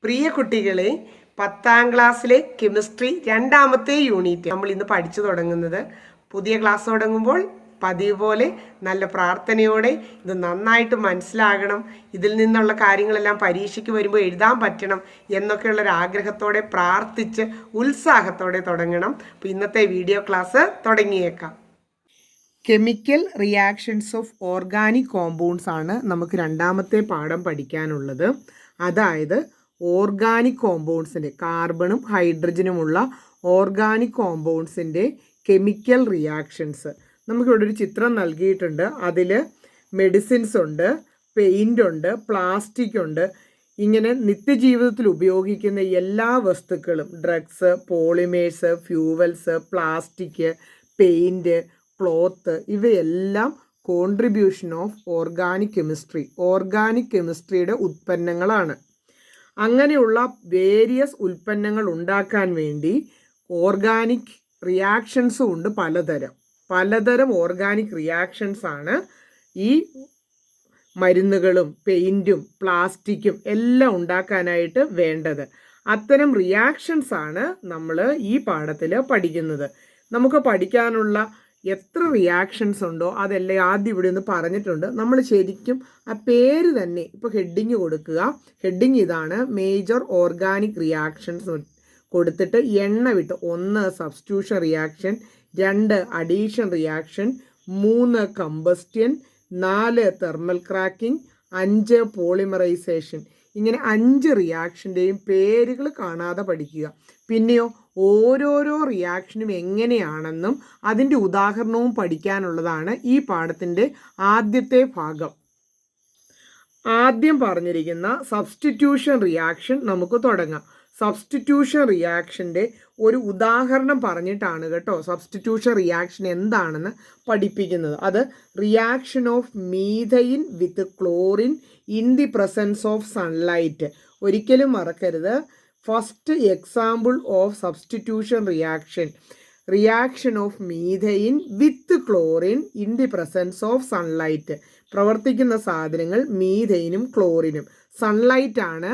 പ്രിയ കുട്ടികളെ, 10ാം ക്ലാസ്സിലെ കെമിസ്ട്രി രണ്ടാമത്തെ യൂണിറ്റ് നമ്മൾ ഇന്ന് പഠിച്ചു തുടങ്ങുന്നത്. പുതിയ ക്ലാസ് തുടങ്ങുമ്പോൾ പതിവ് പോലെ നല്ല പ്രാർത്ഥനയോടെ ഇത് നന്നായിട്ട് മനസ്സിലാകണം, ഇതിൽ നിന്നുള്ള കാര്യങ്ങളെല്ലാം പരീക്ഷയ്ക്ക് വരുമ്പോൾ എഴുതാൻ പറ്റണം എന്നൊക്കെയുള്ളൊരു ആഗ്രഹത്തോടെ പ്രാർത്ഥിച്ച് ഉത്സാഹത്തോടെ തുടങ്ങണം. അപ്പോൾ ഇന്നത്തെ വീഡിയോ ക്ലാസ് തുടങ്ങിയേക്കാം. Chemical reactions of organic compounds ആണ് നമുക്ക് രണ്ടാമത്തെ പാഠം പഠിക്കാനുള്ളത്. അതായത് ഓർഗാനിക് കോമ്പൗണ്ട്സിൻ്റെ, കാർബണും ഹൈഡ്രജനുമുള്ള ഓർഗാനിക് കോമ്പൗണ്ട്സിൻ്റെ കെമിക്കൽ റിയാക്ഷൻസ്. നമുക്കിവിടെ ഒരു ചിത്രം നൽകിയിട്ടുണ്ട്. അതിൽ മെഡിസിൻസ് ഉണ്ട്, പെയിൻ്റ് ഉണ്ട്, പ്ലാസ്റ്റിക് ഉണ്ട്. ഇങ്ങനെ നിത്യജീവിതത്തിൽ ഉപയോഗിക്കുന്ന എല്ലാ വസ്തുക്കളും, drugs, polymers, fuels, plastic, paint, cloth, ഇവയെല്ലാം contribution of organic chemistry, organic കെമിസ്ട്രിയുടെ ഉൽപ്പന്നങ്ങളാണ്. അങ്ങനെയുള്ള വേരിയസ് ഉൽപ്പന്നങ്ങൾ ഉണ്ടാക്കാൻ വേണ്ടി ഓർഗാനിക് റിയാക്ഷൻസും ഉണ്ട്. പലതരം ഓർഗാനിക് റിയാക്ഷൻസ് ആണ് ഈ മരുന്നുകളും പെയിൻറ്റും പ്ലാസ്റ്റിക്കും എല്ലാം ഉണ്ടാക്കാനായിട്ട് വേണ്ടത്. അത്തരം റിയാക്ഷൻസ് ആണ് നമ്മൾ ഈ പാഠത്തിൽ പഠിക്കുന്നത്. നമുക്ക് പഠിക്കാനുള്ള എത്ര റിയാക്ഷൻസ് ഉണ്ടോ അതെല്ലാം ആദ്യം ഇവിടെ ഒന്ന് പറഞ്ഞിട്ടുണ്ട്. നമ്മൾ ശരിക്കും ആ പേര് തന്നെ ഇപ്പോൾ ഹെഡിങ് കൊടുക്കുക. ഹെഡിങ് ഇതാണ്: മേജർ ഓർഗാനിക് റിയാക്ഷൻസ് കൊടുത്തിട്ട് എണ്ണ വിട്ട് 1 substitution reaction, 2 addition reaction, 3 combustion, 4 thermal cracking, 5 polymerisation. ഇങ്ങനെ 5 റിയാക്ഷൻ്റെയും പേരുകൾ കാണാതെ പഠിക്കുക. പിന്നെയോ ഓരോരോ റിയാക്ഷനും എങ്ങനെയാണെന്നും അതിൻ്റെ ഉദാഹരണവും പഠിക്കാനുള്ളതാണ് ഈ പാഠത്തിൻ്റെ ആദ്യത്തെ ഭാഗം. ആദ്യം പറഞ്ഞിരിക്കുന്ന സബ്സ്റ്റിറ്റ്യൂഷൻ റിയാക്ഷൻ നമുക്ക് തുടങ്ങാം. സബ്സ്റ്റിറ്റ്യൂഷൻ റിയാക്ഷൻ്റെ ഒരു ഉദാഹരണം പറഞ്ഞിട്ടാണ് കേട്ടോ സബ്സ്റ്റിറ്റ്യൂഷൻ റിയാക്ഷൻ എന്താണെന്ന് പഠിപ്പിക്കുന്നത്. അത് reaction of methane with chlorine in the presence of sunlight. ഒരിക്കലും മറക്കരുത്, first example of substitution reaction of methane with chlorine in the presence of sunlight. പ്രവർത്തിക്കുന്ന സാധനങ്ങൾ മീഥൈനും ക്ലോറിനും. സൺലൈറ്റ് ആണ്,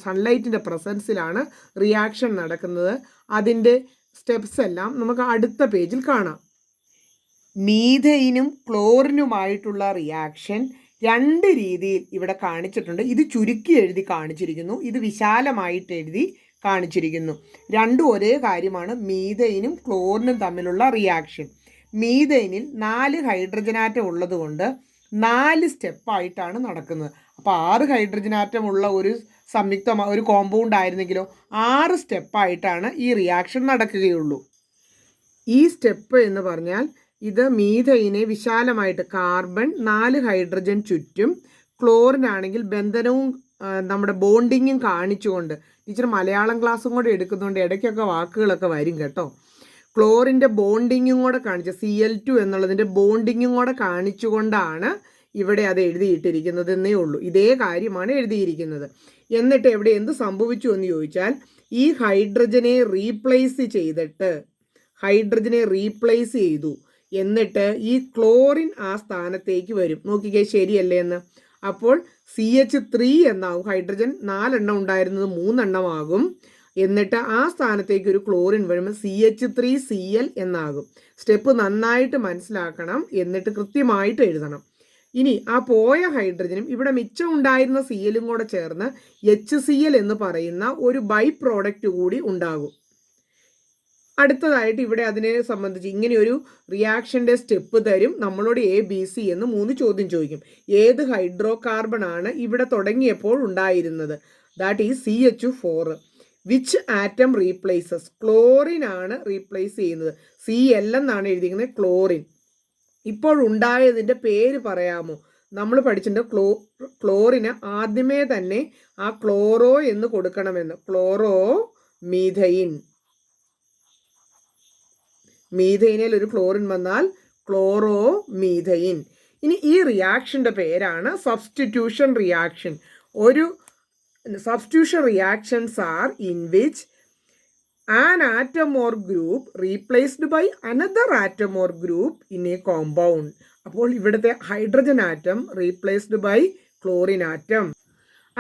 സൺലൈറ്റിൻ്റെ പ്രസൻസിലാണ് റിയാക്ഷൻ നടക്കുന്നത്. അതിൻ്റെ സ്റ്റെപ്സ് എല്ലാം നമുക്ക് അടുത്ത പേജിൽ കാണാം. മീഥൈനും ക്ലോറിനുമായിട്ടുള്ള റിയാക്ഷൻ 2 രീതിയിൽ ഇവിടെ കാണിച്ചിട്ടുണ്ട്. ഇത് ചുരുക്കി എഴുതി കാണിച്ചിരിക്കുന്നു, ഇത് വിശാലമായിട്ട് എഴുതി കാണിച്ചിരിക്കുന്നു. രണ്ടും ഒരേ കാര്യമാണ്, മീഥൈനും ക്ലോറിനും തമ്മിലുള്ള റിയാക്ഷൻ. മീഥൈനിൽ 4 ഹൈഡ്രജൻ ആറ്റം ഉള്ളതുകൊണ്ട് 4 സ്റ്റെപ്പായിട്ടാണ് നടക്കുന്നത്. അപ്പോൾ 6 ഹൈഡ്രജൻ ആറ്റം ഉള്ള ഒരു ഒരു കോമ്പൗണ്ട് ആയിരുന്നെങ്കിലോ 6 സ്റ്റെപ്പായിട്ടാണ് ഈ റിയാക്ഷൻ നടക്കുകയുള്ളൂ. ഈ സ്റ്റെപ്പ് എന്ന് പറഞ്ഞാൽ ഇത് മീഥൈനെ വിശാലമായിട്ട് കാർബൺ 4 ഹൈഡ്രജൻ ചുറ്റും, ക്ലോറിനാണെങ്കിൽ ബന്ധനവും നമ്മുടെ ബോണ്ടിങ്ങും കാണിച്ചുകൊണ്ട്, ടീച്ചർ മലയാളം ക്ലാസ്സും കൂടെ എടുക്കുന്നതുകൊണ്ട് ഇടയ്ക്കൊക്കെ വാക്കുകളൊക്കെ വരും കേട്ടോ. ക്ലോറിൻ്റെ ബോണ്ടിങ്ങും കൂടെ കാണിച്ച് Cl2 എന്നുള്ളതിൻ്റെ ബോണ്ടിങ്ങും കൂടെ കാണിച്ചുകൊണ്ടാണ് ഇവിടെ അത് എഴുതിയിട്ടിരിക്കുന്നതെന്നേ ഉള്ളൂ. ഇതേ കാര്യമാണ് എഴുതിയിരിക്കുന്നത്. എന്നിട്ട് എവിടെ എന്ത് സംഭവിച്ചു എന്ന് ചോദിച്ചാൽ, ഈ ഹൈഡ്രജനെ റീപ്ലേസ് ചെയ്തു. എന്നിട്ട് ഈ ക്ലോറിൻ ആ സ്ഥാനത്തേക്ക് വരും. നോക്കിക്കേ ശരിയല്ലേ എന്ന്. അപ്പോൾ CH3 എന്നാവും. ഹൈഡ്രജൻ 4 എണ്ണം ഉണ്ടായിരുന്നത് 3 എണ്ണമാകും. എന്നിട്ട് ആ സ്ഥാനത്തേക്ക് ഒരു ക്ലോറിൻ വരുമ്പോൾ CH3Cl എന്നാകും. സ്റ്റെപ്പ് നന്നായിട്ട് മനസ്സിലാക്കണം, എന്നിട്ട് കൃത്യമായിട്ട് എഴുതണം. ഇനി ആ പോയ ഹൈഡ്രജനും ഇവിടെ മിച്ചം ഉണ്ടായിരുന്ന Clഉം കൂടെ ചേർന്ന് HCl എന്ന് പറയുന്ന ഒരു ബൈ പ്രോഡക്റ്റ് കൂടി ഉണ്ടാകും. അടുത്തതായിട്ട് ഇവിടെ അതിനെ സംബന്ധിച്ച് ഇങ്ങനെ ഒരു റിയാക്ഷൻ്റെ സ്റ്റെപ്പ് തരും. നമ്മളോട് ABC എന്ന് 3 ചോദ്യം ചോദിക്കും. ഏത് ഹൈഡ്രോ കാർബൺ ആണ് ഇവിടെ തുടങ്ങിയപ്പോൾ ഉണ്ടായിരുന്നത്? That is CH4. Which atom replaces? Chlorine ആണ് റീപ്ലേസ് ചെയ്യുന്നത്. Cl എന്നാണ് എഴുതിയിരിക്കുന്നത്, ക്ലോറിൻ. ഇപ്പോൾ ഉണ്ടായതിൻ്റെ പേര് പറയാമോ? നമ്മൾ പഠിച്ചിട്ടുണ്ട് ക്ലോറിന് ആദ്യമേ തന്നെ ആ ക്ലോറോ എന്ന് കൊടുക്കണമെന്ന്. Chloro methane. മീഥൈനിൽ ഒരു ക്ലോറിൻ വന്നാൽ ക്ലോറോ മീഥൈൻ. ഇനി ഈ റിയാക്ഷൻ്റെ പേരാണ് സബ്സ്റ്റിറ്റ്യൂഷൻ റിയാക്ഷൻ. ഒരു substitution reactions are in which an atom or group replaced by another atom or group in a compound. അപ്പോൾ ഇവിടുത്തെ hydrogen atom replaced by chlorine atom.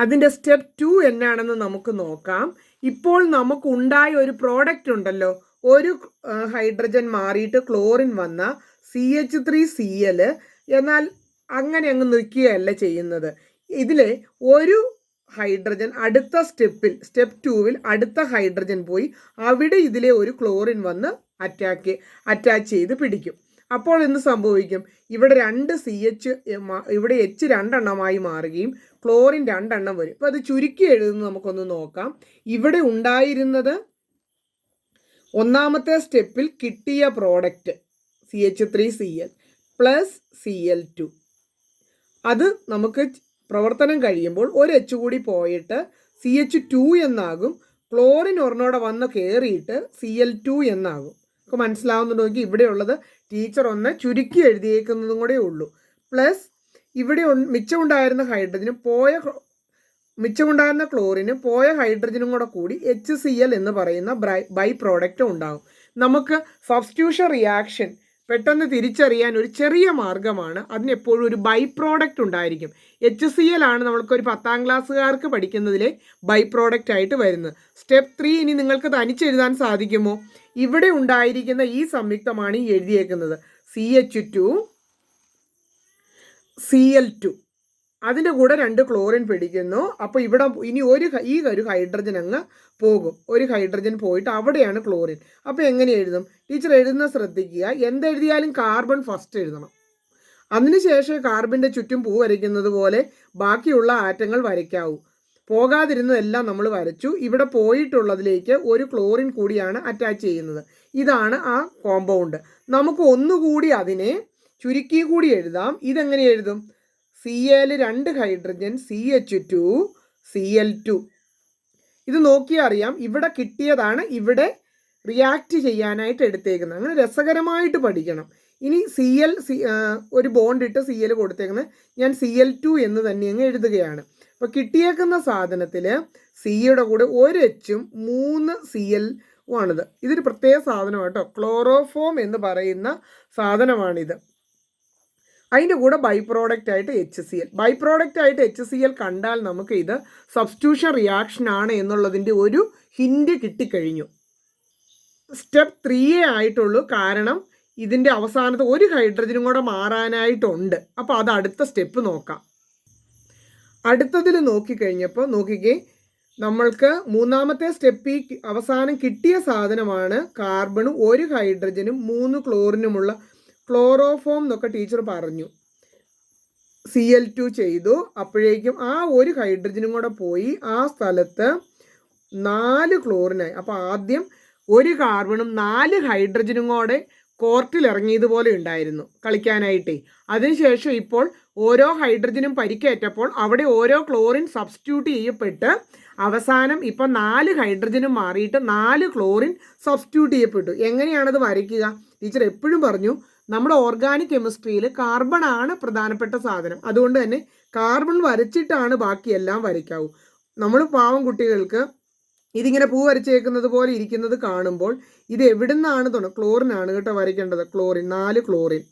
അതിൻ്റെ step 2 എന്നാണെന്ന് നമുക്ക് നോക്കാം. ഇപ്പോൾ നമുക്കുണ്ടായ ഒരു പ്രോഡക്റ്റ് ഉണ്ടല്ലോ, ഒരു ഹൈഡ്രജൻ മാറിയിട്ട് ക്ലോറിൻ വന്ന CH3Cl. എന്നാൽ അങ്ങനെ അങ്ങ് നിൽക്കുകയല്ല ചെയ്യുന്നത്. ഇതിൽ ഒരു ഹൈഡ്രജൻ അടുത്ത സ്റ്റെപ്പ് 2-ൽ അടുത്ത ഹൈഡ്രജൻ പോയി അവിടെ ഇതിലെ ഒരു ക്ലോറിൻ വന്ന് അറ്റാച്ച് ചെയ്ത് പിടിക്കും. അപ്പോൾ എന്ത് സംഭവിക്കും? ഇവിടെ 2 CH, ഇവിടെ H 2 എണ്ണമായി മാറുകയും ക്ലോറിൻ 2 എണ്ണം വരും. അപ്പോൾ അത് ചുരുക്കി എഴുതുന്നത് നമുക്കൊന്ന് നോക്കാം. ഇവിടെ ഉണ്ടായിരുന്നത് ഒന്നാമത്തെ സ്റ്റെപ്പിൽ കിട്ടിയ പ്രോഡക്റ്റ് CH3Cl പ്ലസ് Cl2. അത് നമുക്ക് പ്രവർത്തനം കഴിയുമ്പോൾ ഒരു H കൂടി പോയിട്ട് CH2 എന്നാകും. ക്ലോറിൻ ഒരെണ്ണോടെ വന്ന് കയറിയിട്ട് Cl2 എന്നാകും. നമുക്ക് മനസ്സിലാവുന്നുണ്ടോ? നോക്കി, ഇവിടെയുള്ളത് ടീച്ചർ ഒന്ന് ചുരുക്കി എഴുതിയേക്കുന്നതും കൂടെ ഉള്ളൂ. പ്ലസ് ഇവിടെ മിച്ചമുണ്ടായിരുന്ന ക്ലോറിന് പോയ ഹൈഡ്രജനും കൂടെ കൂടി HCl എന്ന് പറയുന്ന ബൈ പ്രോഡക്റ്റ് ഉണ്ടാകും. നമുക്ക് സബ്സ്റ്റിറ്റ്യൂഷൻ റിയാക്ഷൻ പെട്ടെന്ന് തിരിച്ചറിയാൻ ഒരു ചെറിയ മാർഗ്ഗമാണ്. അതിനെപ്പോഴും ഒരു ബൈ പ്രോഡക്റ്റ് ഉണ്ടായിരിക്കും. HCl ആണ് നമ്മൾക്കൊരു 10ാം ക്ലാസ്സുകാർക്ക് പഠിക്കുന്നതിലെ ബൈ പ്രോഡക്റ്റ് ആയിട്ട് വരുന്നത്. സ്റ്റെപ്പ് 3 ഇനി നിങ്ങൾക്ക് തനിച്ചെഴുതാൻ സാധിക്കുമോ? ഇവിടെ ഉണ്ടായിരിക്കുന്ന ഈ സംയുക്തമാണ് ഈ എഴുതിയേക്കുന്നത് CH2 Cl2. അതിൻ്റെ കൂടെ 2 ക്ലോറിൻ പിടിക്കുന്നു. അപ്പോൾ ഇവിടെ ഇനി ഈ ഒരു ഹൈഡ്രജൻ അങ്ങ് പോകും. ഒരു ഹൈഡ്രജൻ പോയിട്ട് അവിടെയാണ് ക്ലോറിൻ. അപ്പോൾ എങ്ങനെ എഴുതും? ടീച്ചർ എഴുതുന്ന ശ്രദ്ധിക്കുക. എന്തെഴുതിയാലും കാർബൺ ഫസ്റ്റ് എഴുതണം. അതിനുശേഷം കാർബണിൻ്റെ ചുറ്റും പൂ വരയ്ക്കുന്നത് പോലെ ബാക്കിയുള്ള ആറ്റങ്ങൾ വരയ്ക്കാവൂ. പോകാതിരുന്നതെല്ലാം നമ്മൾ വരച്ചു. ഇവിടെ പോയിട്ടുള്ളതിലേക്ക് ഒരു ക്ലോറിൻ കൂടിയാണ് അറ്റാച്ച് ചെയ്യുന്നത്. ഇതാണ് ആ കോമ്പൗണ്ട്. നമുക്ക് ഒന്നുകൂടി അതിനെ ചുരുക്കി കൂടി എഴുതാം. ഇതെങ്ങനെ എഴുതും? Cl 2 hydrogen CH2 Cl2. ഇത് നോക്കിയാൽ അറിയാം, ഇവിടെ കിട്ടിയതാണ് ഇവിടെ റിയാക്ട് ചെയ്യാനായിട്ട് എടുത്തേക്കുന്നത്. അങ്ങനെ രസകരമായിട്ട് പഠിക്കണം. ഇനി ഒരു ബോണ്ട് ഇട്ട് Cl കൊടുത്തേക്കുന്നത് ഞാൻ Cl2 എന്ന് തന്നെ അങ്ങ് എഴുതുകയാണ്. അപ്പോൾ കിട്ടിയേക്കുന്ന സാധനത്തിൽ സിയുടെ കൂടെ ഒരു Hഉം 3 Cl ആണിത്. ഇതൊരു പ്രത്യേക സാധനമാണ് കേട്ടോ. ക്ലോറോഫോം എന്ന് പറയുന്ന സാധനമാണിത്. അതിൻ്റെ കൂടെ ബൈ പ്രോഡക്റ്റ് ആയിട്ട് HCl. ബൈ പ്രോഡക്റ്റ് ആയിട്ട് HCl കണ്ടാൽ നമുക്ക് ഇത് സബ്സ്റ്റിറ്റ്യൂഷൻ റിയാക്ഷൻ ആണ് എന്നുള്ളതിൻ്റെ ഒരു ഹിൻഡ് കിട്ടിക്കഴിഞ്ഞു. സ്റ്റെപ്പ് 3 ആയിട്ടുള്ളൂ. കാരണം ഇതിൻ്റെ അവസാനത്തെ ഒരു ഹൈഡ്രജനും കൂടെ മാറാനായിട്ടുണ്ട്. അപ്പോൾ അത് അടുത്ത സ്റ്റെപ്പ് നോക്കാം. അടുത്തതിൽ നോക്കിക്കഴിഞ്ഞപ്പോൾ നോക്കിക്കേ, നമ്മൾക്ക് മൂന്നാമത്തെ സ്റ്റെപ്പിൽ അവസാനം കിട്ടിയ സാധനമാണ് കാർബണും ഒരു ഹൈഡ്രജനും 3 ക്ലോറിനുമുള്ള ക്ലോറോഫോം എന്നൊക്കെ ടീച്ചർ പറഞ്ഞു. Cl2 ചെയ്തു. അപ്പോഴേക്കും ആ ഒരു ഹൈഡ്രജനും കൂടെ പോയി ആ സ്ഥലത്ത് 4 ക്ലോറിനായി. അപ്പോൾ ആദ്യം ഒരു കാർബണും 4 ഹൈഡ്രജനും കൂടെ കോർട്ടിൽ ഇറങ്ങിയതുപോലെ ഉണ്ടായിരുന്നു കളിക്കാനായിട്ടേ. അതിനുശേഷം ഇപ്പോൾ ഓരോ ഹൈഡ്രജനും പരിക്കേറ്റപ്പോൾ അവിടെ ഓരോ ക്ലോറിൻ സബ്സ്റ്റിറ്റ്യൂട്ട് ചെയ്യപ്പെട്ട് അവസാനം ഇപ്പം 4 ഹൈഡ്രജനും മാറിയിട്ട് 4 ക്ലോറിൻ സബ്സ്റ്റിറ്റ്യൂട്ട് ചെയ്യപ്പെട്ടു. എങ്ങനെയാണത് വരയ്ക്കുക? ടീച്ചർ എപ്പോഴും പറഞ്ഞു, നമ്മുടെ ഓർഗാനിക് കെമിസ്ട്രിയിൽ കാർബൺ ആണ് പ്രധാനപ്പെട്ട സാധനം. അതുകൊണ്ട് തന്നെ കാർബൺ വരച്ചിട്ടാണ് ബാക്കിയെല്ലാം വരയ്ക്കാവൂ. നമ്മൾ പാവം കുട്ടികൾക്ക് ഇതിങ്ങനെ പൂ വരച്ചേക്കുന്നത് പോലെ ഇരിക്കുന്നത് കാണുമ്പോൾ ഇത് എവിടുന്നാണ് ക്ലോറിൻ ആണ് കേട്ടോ വരയ്ക്കേണ്ടത്. ക്ലോറിൻ 4 ക്ലോറിൻ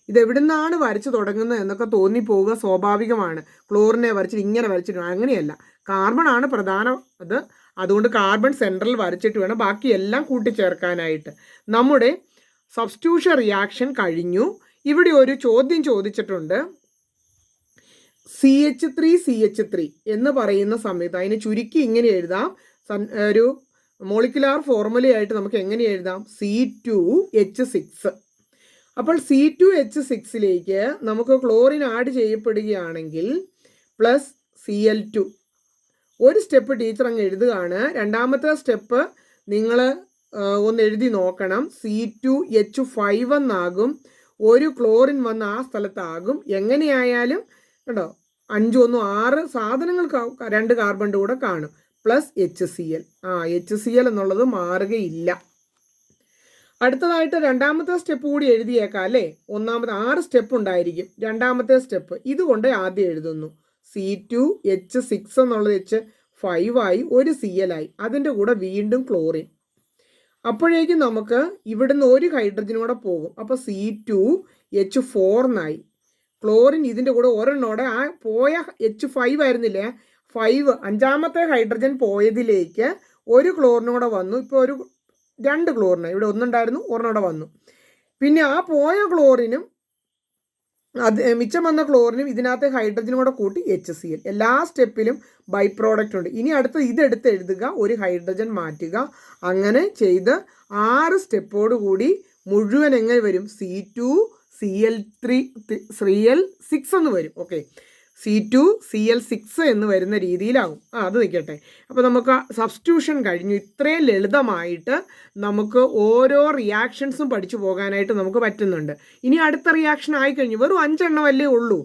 ഇത് എവിടുന്നാണ് വരച്ച് തുടങ്ങുന്നത് എന്നൊക്കെ തോന്നിപ്പോവുക സ്വാഭാവികമാണ്. ക്ലോറിനെ വരച്ചിട്ട് ഇങ്ങനെ വരച്ചിട്ട് അങ്ങനെയല്ല, കാർബൺ ആണ് പ്രധാനം. അതുകൊണ്ട് കാർബൺ സെൻട്രൽ വരച്ചിട്ട് വേണം ബാക്കിയെല്ലാം കൂട്ടിച്ചേർക്കാനായിട്ട്. നമ്മുടെ സബ്സ്റ്റിറ്റ്യൂഷൻ റിയാക്ഷൻ കഴിഞ്ഞു. ഇവിടെ ഒരു ചോദ്യം ചോദിച്ചിട്ടുണ്ട്. CH3 എന്ന് പറയുന്ന സമയത്ത് അതിനെ ചുരുക്കി ഇങ്ങനെ എഴുതാം. ഒരു മോളിക്കുലാർ ഫോർമുലയായിട്ട് നമുക്ക് എങ്ങനെ എഴുതാം? C2H6. അപ്പോൾ C2H6ലേക്ക് നമുക്ക് ക്ലോറിൻ ആഡ് ചെയ്യപ്പെടുകയാണെങ്കിൽ പ്ലസ് Cl2. ഒരു സ്റ്റെപ്പ് ടീച്ചർ അങ്ങ് എഴുതുകയാണ്. രണ്ടാമത്തെ സ്റ്റെപ്പ് നിങ്ങൾ ഒന്ന് എഴുതി നോക്കണം. C2H5 എന്നാകും. ഒരു ക്ലോറിൻ വന്ന് ആ സ്ഥലത്താകും. എങ്ങനെയായാലും കേട്ടോ 5 1 6 സാധനങ്ങൾ 2 കാർബണിൻ്റെ കൂടെ കാണും. Plus HCl. HCl എന്നുള്ളത് മാറുകയില്ല. അടുത്തതായിട്ട് രണ്ടാമത്തെ സ്റ്റെപ്പ് കൂടി എഴുതിയേക്കാം അല്ലേ? ഒന്നാമത്തെ 6 സ്റ്റെപ്പ് ഉണ്ടായിരിക്കും. രണ്ടാമത്തെ സ്റ്റെപ്പ് ഇതുകൊണ്ട് ആദ്യം എഴുതുന്നു. C2H6 എന്നുള്ളത് H5 ആയി, ഒരു Cl ആയി. അതിൻ്റെ കൂടെ വീണ്ടും ക്ലോറിൻ. അപ്പോഴേക്കും നമുക്ക് ഇവിടുന്ന് ഒരു ഹൈഡ്രജനും കൂടെ പോകും. അപ്പോൾ C2H4 എന്നായി. ക്ലോറിൻ ഇതിൻ്റെ കൂടെ ഒരെണ്ണോടെ ആ പോയ H5 ആയിരുന്നില്ലേ, 5 അഞ്ചാമത്തെ ഹൈഡ്രജൻ പോയതിലേക്ക് ഒരു ക്ലോറിനും കൂടെ വന്നു. ഇപ്പോൾ ഒരു 2 ക്ലോറിന് ഇവിടെ ഒന്നുണ്ടായിരുന്നു, ഒരെണ്ണം കൂടെ വന്നു. പിന്നെ ആ പോയ ക്ലോറിനും അത് മിച്ചം വന്ന ക്ലോറിനും ഇതിനകത്ത് ഹൈഡ്രജനും കൂടെ കൂട്ടി HCl. എല്ലാ സ്റ്റെപ്പിലും ബൈ പ്രോഡക്റ്റ് ഉണ്ട്. ഇനി അടുത്ത് ഇതെടുത്ത് എഴുതുക, ഒരു ഹൈഡ്രജൻ മാറ്റുക. അങ്ങനെ ചെയ്ത് 6 സ്റ്റെപ്പോട് കൂടി മുഴുവൻ എങ്ങനെ വരും? C2Cl6 എന്ന് വരും. ഓക്കെ, C2Cl6 എന്ന് വരുന്ന രീതിയിലാകും. അത് നിൽക്കട്ടെ. അപ്പോൾ നമുക്ക് സബ്സ്റ്റിറ്റ്യൂഷൻ കഴിഞ്ഞു. ഇത്രയും ലളിതമായിട്ട് നമുക്ക് ഓരോ റിയാക്ഷൻസും പഠിച്ചു പോകാനായിട്ട് നമുക്ക് പറ്റുന്നുണ്ട്. ഇനി അടുത്ത റിയാക്ഷൻ ആയിക്കഴിഞ്ഞു, വെറും 5 എണ്ണമല്ലേ ഉള്ളൂ.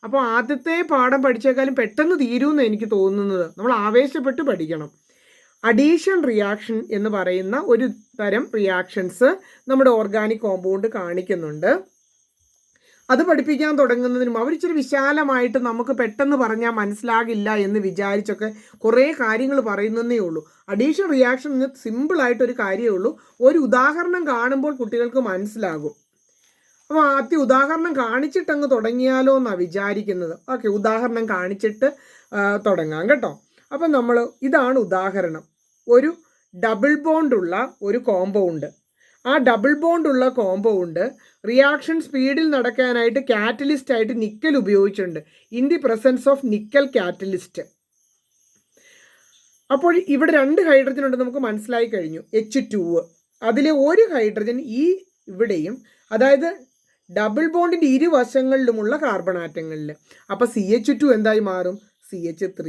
അപ്പോൾ ആദ്യത്തെ പാഠം പഠിച്ചേക്കാളും പെട്ടെന്ന് തീരുമെന്ന് എനിക്ക് തോന്നുന്നത്. നമ്മൾ ആവേശപ്പെട്ട് പഠിക്കണം. അഡീഷൻ റിയാക്ഷൻ എന്ന് പറയുന്ന ഒരു തരം റിയാക്ഷൻസ് നമ്മുടെ ഓർഗാനിക് കോമ്പൗണ്ട് കാണിക്കുന്നുണ്ട്. അത് പഠിപ്പിക്കാൻ തുടങ്ങുന്നതിനും അവരിച്ചിരി വിശാലമായിട്ട് നമുക്ക് പെട്ടെന്ന് പറഞ്ഞാൽ മനസ്സിലാകില്ല എന്ന് വിചാരിച്ചൊക്കെ കുറേ കാര്യങ്ങൾ പറയുന്നതേ ഉള്ളൂ. അഡീഷൻ റിയാക്ഷൻ എന്ന് സിമ്പിളായിട്ടൊരു കാര്യമേ ഉള്ളൂ. ഒരു ഉദാഹരണം കാണുമ്പോൾ കുട്ടികൾക്ക് മനസ്സിലാകും. അപ്പോൾ ആദ്യം ഉദാഹരണം കാണിച്ചിട്ടങ്ങ് തുടങ്ങിയാലോ എന്നാണ് വിചാരിക്കുന്നത്. ഓക്കെ, ഉദാഹരണം കാണിച്ചിട്ട് തുടങ്ങാം കേട്ടോ. അപ്പം ഇതാണ് ഉദാഹരണം. ഒരു ഡബിൾ ബോണ്ടുള്ള ഒരു കോമ്പൗണ്ട്. ആ ഡബിൾ ബോണ്ടുള്ള കോമ്പൗണ്ട് റിയാക്ഷൻ സ്പീഡിൽ നടക്കാനായിട്ട് കാറ്റലിസ്റ്റ് ആയിട്ട് നിക്കൽ ഉപയോഗിച്ചിട്ടുണ്ട്. In the presence of nickel catalyst. അപ്പോൾ ഇവിടെ 2 ഹൈഡ്രജൻ ഉണ്ട്, നമുക്ക് മനസ്സിലായി കഴിഞ്ഞു. H2. അതിലെ ഒരു ഹൈഡ്രജൻ ഇവിടെയും, അതായത് ഡബിൾ ബോണ്ടിൻ്റെ ഇരുവശങ്ങളിലുമുള്ള കാർബൺ ആറ്റങ്ങളിൽ. അപ്പോൾ CH2 എന്തായി മാറും? CH3.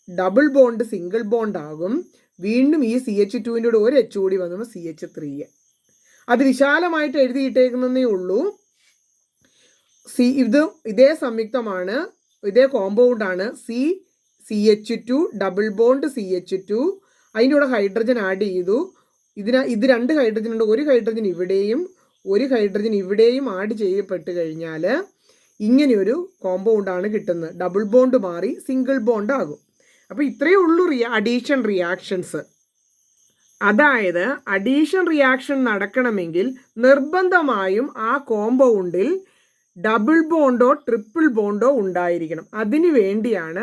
Double bond single bond ആകും. വീണ്ടും ഈ CH2-ൻ്റെ കൂടെ ഒരു H കൂടി വന്നപ്പോൾ CH3. അത് വിശാലമായിട്ട് എഴുതിയിട്ടേക്കുന്നതേ ഉള്ളൂ. ഇതേ സംയുക്തമാണ്, ഇതേ കോമ്പൗണ്ടാണ്. CH2 double bond CH2. അതിൻ്റെ കൂടെ ഹൈഡ്രജൻ ആഡ് ചെയ്തു. ഇത് 2 ഹൈഡ്രജൻ ഉണ്ട്. ഒരു ഹൈഡ്രജൻ ഇവിടെയും ഒരു ഹൈഡ്രജൻ ഇവിടെയും ആഡ് ചെയ്യപ്പെട്ട് കഴിഞ്ഞാൽ ഇങ്ങനെയൊരു കോമ്പൗണ്ടാണ് കിട്ടുന്നത്. ഡബിൾ ബോണ്ട് മാറി സിംഗിൾ ബോണ്ട് ആകും. അപ്പോൾ ഇത്രയേ ഉള്ളൂ അഡീഷൻ റിയാക്ഷൻസ്. അതായത് അഡീഷൻ റിയാക്ഷൻ നടക്കണമെങ്കിൽ നിർബന്ധമായും ആ കോമ്പൗണ്ടിൽ ഡബിൾ ബോണ്ടോ ട്രിപ്പിൾ ബോണ്ടോ ഉണ്ടായിരിക്കണം. അതിനു വേണ്ടിയാണ്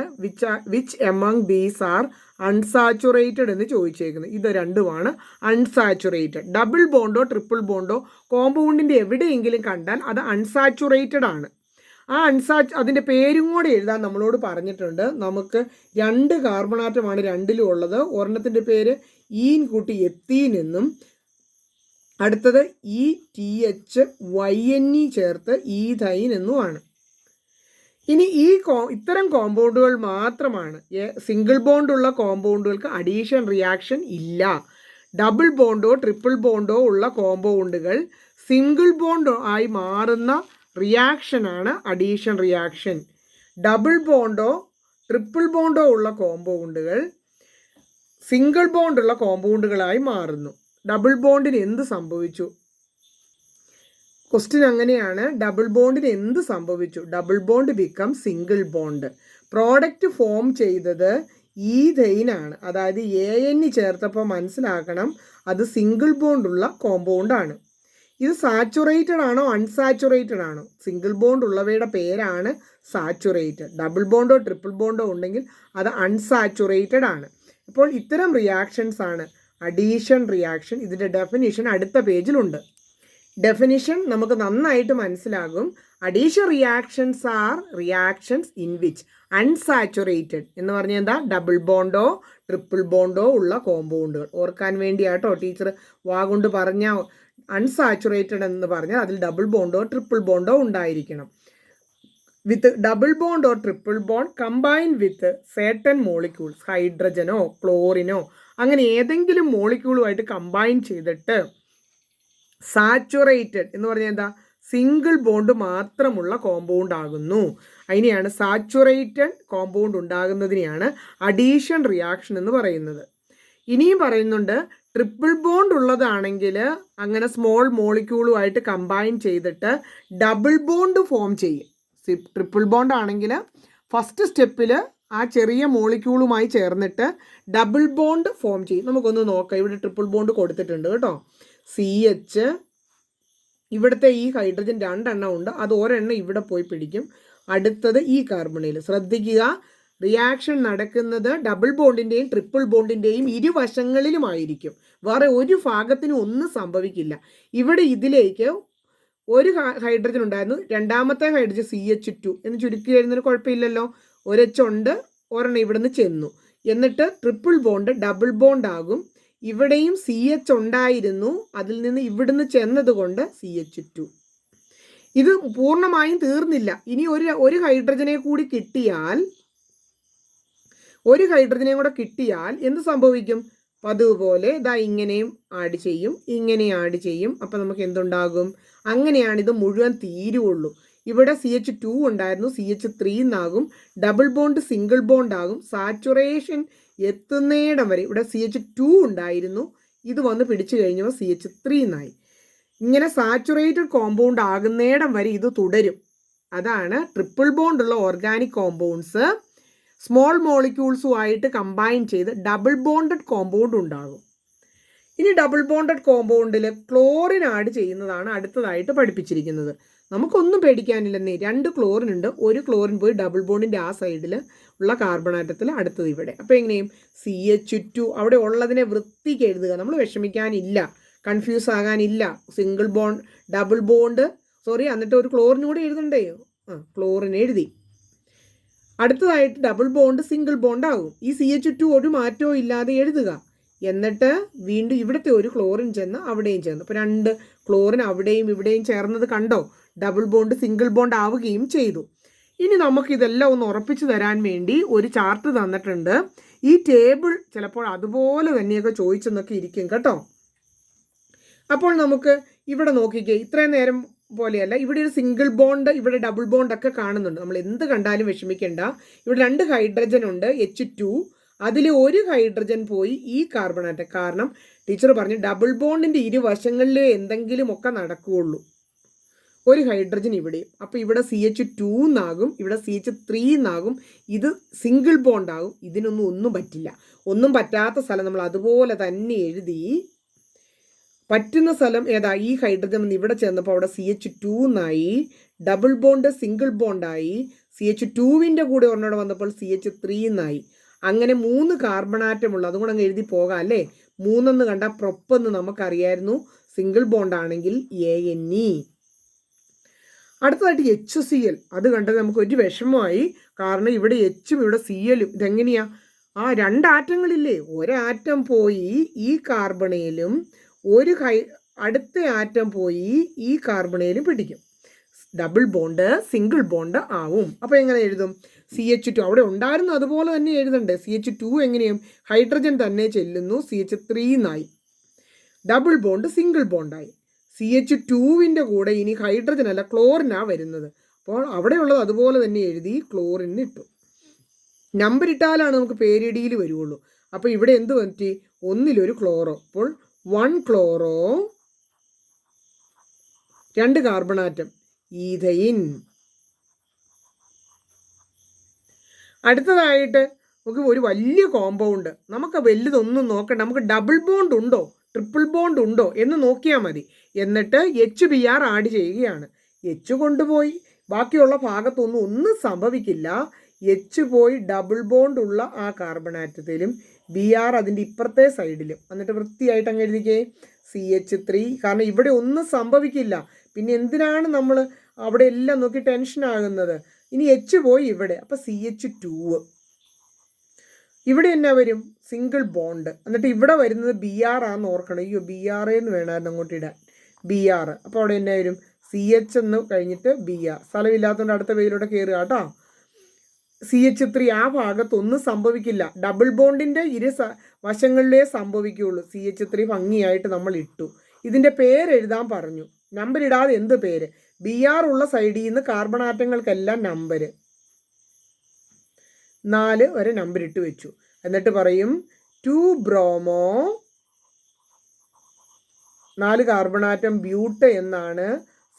which among these are unsaturated എന്ന് ചോദിച്ചേക്കുന്നത്. ഇത് രണ്ടുമാണ് അൺസാച്ചുറേറ്റഡ്. ഡബിൾ ബോണ്ടോ ട്രിപ്പിൾ ബോണ്ടോ കോമ്പൗണ്ടിൻ്റെ എവിടെയെങ്കിലും കണ്ടാൽ അത് അൺസാച്ചുറേറ്റഡ് ആണ്. അതിൻ്റെ പേരും കൂടെ എഴുതാൻ നമ്മളോട് പറഞ്ഞിട്ടുണ്ട്. നമുക്ക് 2 കാർബൺ ആറ്റമാണ് 2ലും ഉള്ളത്. ഒരെണ്ണത്തിൻ്റെ പേര് ഈൻ കൂട്ടി എത്തീൻ എന്നും, അടുത്തത് ETHYNE ചേർത്ത് ഈഥൈൻ എന്നുമാണ്. ഇനി ഇത്തരം കോമ്പൗണ്ടുകൾ മാത്രമാണ്, സിംഗിൾ ബോണ്ടുള്ള കോമ്പൗണ്ടുകൾക്ക് അഡീഷൻ റിയാക്ഷൻ ഇല്ല. ഡബിൾ ബോണ്ടോ ട്രിപ്പിൾ ബോണ്ടോ ഉള്ള കോമ്പൗണ്ടുകൾ സിംഗിൾ ബോണ്ട് ആയി മാറുന്ന റിയാക്ഷനാണ് അഡീഷൻ റിയാക്ഷൻ. ഡബിൾ ബോണ്ടോ ട്രിപ്പിൾ ബോണ്ടോ ഉള്ള കോമ്പൗണ്ടുകൾ സിംഗിൾ ബോണ്ടുള്ള കോമ്പൗണ്ടുകളായി മാറുന്നു. ഡബിൾ ബോണ്ടിന് എന്ത് സംഭവിച്ചു? ക്വസ്റ്റ്യൻ അങ്ങനെയാണ്. ഡബിൾ ബോണ്ടിന് എന്ത് സംഭവിച്ചു? Double bond become single bond. Product form ചെയ്തത് ഈഥൈനാണ്. അതായത് AN ചേർത്തപ്പോൾ മനസ്സിലാക്കണം അത് സിംഗിൾ ബോണ്ടുള്ള കോമ്പൗണ്ടാണ്. ഇത് സാച്ചുറേറ്റഡ് ആണോ അൺസാച്ചുറേറ്റഡ് ആണോ? സിംഗിൾ ബോണ്ട് ഉള്ളവയുടെ പേരാണ് സാച്ചുറേറ്റഡ്. ഡബിൾ ബോണ്ടോ ട്രിപ്പിൾ ബോണ്ടോ ഉണ്ടെങ്കിൽ അത് അൺസാച്ചുറേറ്റഡ് ആണ്. അപ്പോൾ ഇത്തരം റിയാക്ഷൻസ് ആണ് അഡീഷൻ റിയാക്ഷൻ. ഇതിൻ്റെ ഡെഫിനിഷൻ അടുത്ത പേജിലുണ്ട്. ഡെഫിനിഷൻ നമുക്ക് നന്നായിട്ട് മനസ്സിലാകും. Addition reactions are reactions in which unsaturated എന്ന് പറഞ്ഞാൽ എന്താ? ഡബിൾ ബോണ്ടോ ട്രിപ്പിൾ ബോണ്ടോ ഉള്ള കോമ്പൗണ്ടുകൾ. ഓർക്കാൻ വേണ്ടിയാട്ടോ ടീച്ചർ വാഗുകൊണ്ട് പറഞ്ഞ അൺസാച്ചുറേറ്റഡ് എന്ന് പറഞ്ഞാൽ അതിൽ ഡബിൾ ബോണ്ടോ ട്രിപ്പിൾ ബോണ്ടോ ഉണ്ടായിരിക്കണം. With double bond or triple bond combine with certain molecules, ഹൈഡ്രജനോ ക്ലോറിനോ അങ്ങനെ ഏതെങ്കിലും മോളിക്യൂളുമായിട്ട് കമ്പൈൻ ചെയ്തിട്ട് സാച്ചുറേറ്റഡ് എന്ന് പറഞ്ഞാൽ എന്താ? സിംഗിൾ ബോണ്ട് മാത്രമുള്ള കോമ്പൗണ്ട് ആകുന്നു. അതിനെയാണ് സാച്ചുറേറ്റഡ് കോമ്പൗണ്ട് ഉണ്ടാകുന്നതിനെയാണ് അഡീഷൻ റിയാക്ഷൻ എന്ന് പറയുന്നത്. ഇനിയും പറയുന്നുണ്ട് ട്രിപ്പിൾ ബോണ്ട് ഉള്ളതാണെങ്കിൽ അങ്ങനെ സ്മോൾ മോളിക്യൂളുമായിട്ട് കമ്പൈൻ ചെയ്തിട്ട് ഡബിൾ ബോണ്ട് ഫോം ചെയ്യും. ട്രിപ്പിൾ ബോണ്ട് ആണെങ്കിൽ ഫസ്റ്റ് സ്റ്റെപ്പിൽ ആ ചെറിയ മോളിക്യൂളുമായി ചേർന്നിട്ട് ഡബിൾ ബോണ്ട് ഫോം ചെയ്യും. നമുക്കൊന്ന് നോക്കാം. ഇവിടെ ട്രിപ്പിൾ ബോണ്ട് കൊടുത്തിട്ടുണ്ട് കേട്ടോ. CH, ഇവിടുത്തെ ഈ ഹൈഡ്രജൻ 2 എണ്ണം ഉണ്ട്, അത് ഒരെണ്ണം ഇവിടെ പോയി പിടിക്കും. അടുത്തത് ഈ കാർബണിൽ ശ്രദ്ധിക്കുക, റിയാക്ഷൻ നടക്കുന്നത് ഡബിൾ ബോണ്ടിൻ്റെയും ട്രിപ്പിൾ ബോണ്ടിൻ്റെയും ഇരുവശങ്ങളിലുമായിരിക്കും. വേറെ ഒരു ഭാഗത്തിനും ഒന്നും സംഭവിക്കില്ല. ഇവിടെ ഇതിലേക്ക് ഒരു ഹൈഡ്രജൻ ഉണ്ടായിരുന്നു, രണ്ടാമത്തെ ഹൈഡ്രജൻ CH2 എന്ന് ചുരുക്കി എഴുതുന്നതിന് കുഴപ്പമില്ലല്ലോ. ഒരെച്ചുണ്ട്, ഒരെണ്ണം ഇവിടുന്ന് ചെന്നു, എന്നിട്ട് ട്രിപ്പിൾ ബോണ്ട് ഡബിൾ ബോണ്ട് ആകും. ഇവിടെയും CH ഉണ്ടായിരുന്നു, അതിൽ നിന്ന് ഇവിടുന്ന് ചെന്നത് കൊണ്ട് CH2. ഇത് പൂർണ്ണമായും തീർന്നില്ല. ഇനി ഒരു ഹൈഡ്രജനെ കൂടി കിട്ടിയാൽ എന്ത് സംഭവിക്കും? പതുപോലെ ഇതാ ഇങ്ങനെയും ആഡ് ചെയ്യും, ഇങ്ങനെ ആഡ് ചെയ്യും. അപ്പം നമുക്ക് എന്തുണ്ടാകും? അങ്ങനെയാണ് ഇത് മുഴുവൻ തീരുവുള്ളൂ. ഇവിടെ CH2 ഉണ്ടായിരുന്നു, CH3 എന്നാകും. ഡബിൾ ബോണ്ട് സിംഗിൾ ബോണ്ട് ആകും. സാച്ചുറേഷൻ എത്തുന്നിടം വരെ ഇവിടെ CH2 ഉണ്ടായിരുന്നു, ഇത് വന്ന് പിടിച്ചു കഴിഞ്ഞപ്പോൾ CH3 എന്നായി. ഇങ്ങനെ സാച്ചുറേറ്റഡ് കോമ്പൗണ്ട് ആകുന്നിടം വരെ ഇത് തുടരും. അതാണ് ട്രിപ്പിൾ ബോണ്ട് ഉള്ള ഓർഗാനിക് കോമ്പൗണ്ട്സ് സ്മോൾ മോളിക്യൂൾസുമായിട്ട് കമ്പൈൻ ചെയ്ത് ഡബിൾ ബോണ്ടഡ് കോമ്പൗണ്ട് ഉണ്ടാകും. ഇനി ഡബിൾ ബോണ്ടഡ് കോമ്പൗണ്ടിൽ ക്ലോറിൻ ആഡ് ചെയ്യുന്നതാണ് അടുത്തതായിട്ട് പഠിപ്പിച്ചിരിക്കുന്നത്. നമുക്കൊന്നും പേടിക്കാനില്ലെന്നേ. 2 ക്ലോറിൻ ഉണ്ട്, ഒരു ക്ലോറിൻ പോയി ഡബിൾ ബോണ്ടിൻ്റെ ആ സൈഡിൽ ഉള്ള കാർബൺ ആറ്റത്തിൽ അടുത്തത് ഇവിടെ. അപ്പോൾ എങ്ങനെയും CH2 അവിടെ ഉള്ളതിനെ വൃത്തിക്ക് എഴുതുക. നമ്മൾ വിഷമിക്കാനില്ല, കൺഫ്യൂസ് ആകാനില്ല. സിംഗിൾ ബോണ്ട് ഡബിൾ ബോണ്ട് എന്നിട്ട് ഒരു ക്ലോറിൻ കൂടി എഴുതണ്ടേ? ക്ലോറിൻ എഴുതി. അടുത്തതായിട്ട് ഡബിൾ ബോണ്ട് സിംഗിൾ ബോണ്ട് ആകും. ഈ CH2 ഒരു മാറ്റവും ഇല്ലാതെ എഴുതുക. എന്നിട്ട് വീണ്ടും ഇവിടുത്തെ ഒരു ക്ലോറിൻ ചെന്ന് അവിടെയും ചേർന്ന്. അപ്പോൾ 2 ക്ലോറിൻ അവിടെയും ഇവിടെയും ചേർന്നത് കണ്ടോ? ഡബിൾ ബോണ്ട് സിംഗിൾ ബോണ്ട് ആവുകയും ചെയ്തു. ഇനി നമുക്കിതെല്ലാം ഒന്ന് ഉറപ്പിച്ചു തരാൻ വേണ്ടി ഒരു ചാർട്ട് തന്നിട്ടുണ്ട്. ഈ ടേബിൾ ചിലപ്പോൾ അതുപോലെ തന്നെയൊക്കെ ചോദിച്ചെന്നൊക്കെ ഇരിക്കും കേട്ടോ. അപ്പോൾ നമുക്ക് ഇവിടെ നോക്കിക്കേ, ഇത്രയും നേരം പോലെയല്ല, ഇവിടെ ഒരു സിംഗിൾ ബോണ്ട്, ഇവിടെ ഡബിൾ ബോണ്ട് ഒക്കെ കാണുന്നുണ്ട്. നമ്മൾ എന്ത് കണ്ടാലും വിഷമിക്കേണ്ട. ഇവിടെ 2 ഹൈഡ്രജൻ ഉണ്ട്, H2. അതിൽ ഒരു ഹൈഡ്രജൻ പോയി ഈ കാർബൺ ആറ്റം. കാരണം ടീച്ചർ പറഞ്ഞു ഡബിൾ ബോണ്ടിൻ്റെ ഇരുവശങ്ങളിൽ എന്തെങ്കിലും ഒക്കെ നടക്കുകയുള്ളൂ. ഒരു ഹൈഡ്രജൻ ഇവിടെ, അപ്പോൾ ഇവിടെ CH2 എന്നാകും, ഇവിടെ CH3 എന്നാകും. ഇത് സിംഗിൾ ബോണ്ട് ആകും. ഒന്നും പറ്റില്ല. ഒന്നും പറ്റാത്ത സ്ഥലം നമ്മൾ അതുപോലെ തന്നെ എഴുതി. പറ്റുന്ന സ്ഥലം ഏതാ? ഈ ഹൈഡ്രജൻ ഇവിടെ ചേർന്നപ്പോൾ അവിടെ CH2 എന്നായി, ഡബിൾ ബോണ്ട് സിംഗിൾ ബോണ്ടായി. CH2വിൻ്റെ കൂടെ ഒരെണ്ണോടെ വന്നപ്പോൾ CH3 എന്നായി. അങ്ങനെ 3 കാർബൺ ആറ്റം ഉള്ളു. അതുകൊണ്ട് അങ്ങ് എഴുതി പോകാം അല്ലേ. 3 കണ്ടാൽ പ്രൊപ്പെന്ന് നമുക്കറിയായിരുന്നു. സിംഗിൾ ബോണ്ട് ആണെങ്കിൽ ANE. അടുത്തതായിട്ട് HCl. അത് കണ്ടത് നമുക്ക് ഒരു വിഷമമായി. കാരണം ഇവിടെ Hഉം ഇവിടെ Clഉം. ഇതെങ്ങനെയാ? 2 ആറ്റങ്ങളില്ലേ, ഒരാറ്റം പോയി ഈ കാർബണയിലും അടുത്ത ആറ്റം പോയി ഈ കാർബണയിലും പിടിക്കും. ഡബിൾ ബോണ്ട് സിംഗിൾ ബോണ്ട് ആവും. അപ്പോൾ എങ്ങനെ എഴുതും? CH2 അവിടെ ഉണ്ടായിരുന്നു, അതുപോലെ തന്നെ എഴുതണ്ടേ. CH2 എങ്ങനെയും ഹൈഡ്രജൻ തന്നെ ചെല്ലുന്നു, CH3 എന്നായി. ഡബിൾ ബോണ്ട് സിംഗിൾ ബോണ്ടായി. CH2വിൻ്റെ കൂടെ ഇനി ഹൈഡ്രജൻ അല്ല ക്ലോറിനാണ് വരുന്നത്. അപ്പോൾ അവിടെയുള്ളത് അതുപോലെ തന്നെ എഴുതി ക്ലോറിന് ഇട്ടു. നമ്പർ ഇട്ടാലാണ് നമുക്ക് പേരിടിയിൽ വരുള്ളൂ. അപ്പോൾ ഇവിടെ എന്ത് പറ്റി? ഒന്നിലൊരു ക്ലോറോ. അപ്പോൾ 1 ക്ലോറോ, 2 കാർബൺ ആറ്റം ഈഥൈൻ. അടുത്തതായിട്ട് നമുക്ക് ഒരു വലിയ കോമ്പൗണ്ട്. നമുക്ക് വലുതൊന്നും നോക്കണ്ട. നമുക്ക് ഡബിൾ ബോണ്ട് ഉണ്ടോ ട്രിപ്പിൾ ബോണ്ട് ഉണ്ടോ എന്ന് നോക്കിയാൽ മതി. എന്നിട്ട് HBr ആഡ് ചെയ്യുകയാണ്. H കൊണ്ടുപോയി ബാക്കിയുള്ള ഭാഗത്തൊന്നും സംഭവിക്കില്ല. H പോയി ഡബിൾ ബോണ്ട് ഉള്ള ആ കാർബൺ ആറ്റത്തിലും Br അതിൻ്റെ ഇപ്പുറത്തെ സൈഡിലും. എന്നിട്ട് വൃത്തിയായിട്ട് അങ്ങ് എഴുതിക്കേ CH3. കാരണം ഇവിടെ ഒന്നും സംഭവിക്കില്ല. പിന്നെ എന്തിനാണ് നമ്മൾ അവിടെ എല്ലാം നോക്കി ടെൻഷൻ ആകുന്നത്? ഇനി H പോയി ഇവിടെ, അപ്പോൾ CH2. ഇവിടെ എന്നാ വരും? Single bond. എന്നിട്ട് ഇവിടെ വരുന്നത് Br ആണെന്ന് ഓർക്കണം. അയ്യോ, Br എന്ന് വേണമായിരുന്നു അങ്ങോട്ട് ഇടാൻ. Br. അപ്പോൾ അവിടെ എന്നാ വരും? CH എന്ന് കഴിഞ്ഞിട്ട് Br. സ്ഥലമില്ലാത്തതുകൊണ്ട് അടുത്ത പേരിലൂടെ കയറുക കേട്ടോ. CH3 ആ ഭാഗത്തൊന്നും സംഭവിക്കില്ല. ഡബിൾ ബോണ്ടിൻ്റെ വശങ്ങളിലേ സംഭവിക്കുകയുള്ളൂ. CH3 ഭംഗിയായിട്ട് നമ്മൾ ഇട്ടു. ഇതിൻ്റെ പേരെഴുതാൻ പറഞ്ഞു. നമ്പർ ഇടാതെ എന്ത് പേര്? Br ഉള്ള സൈഡിൽ നിന്ന് കാർബൺ ആറ്റങ്ങൾക്കെല്ലാം നമ്പർ 4 വരെ നമ്പർ ഇട്ട് വെച്ചു. എന്നിട്ട് പറയും 2 ബ്രോമോ, 4 കാർബൺ ആറ്റം ബ്യൂട്ട എന്നാണ്.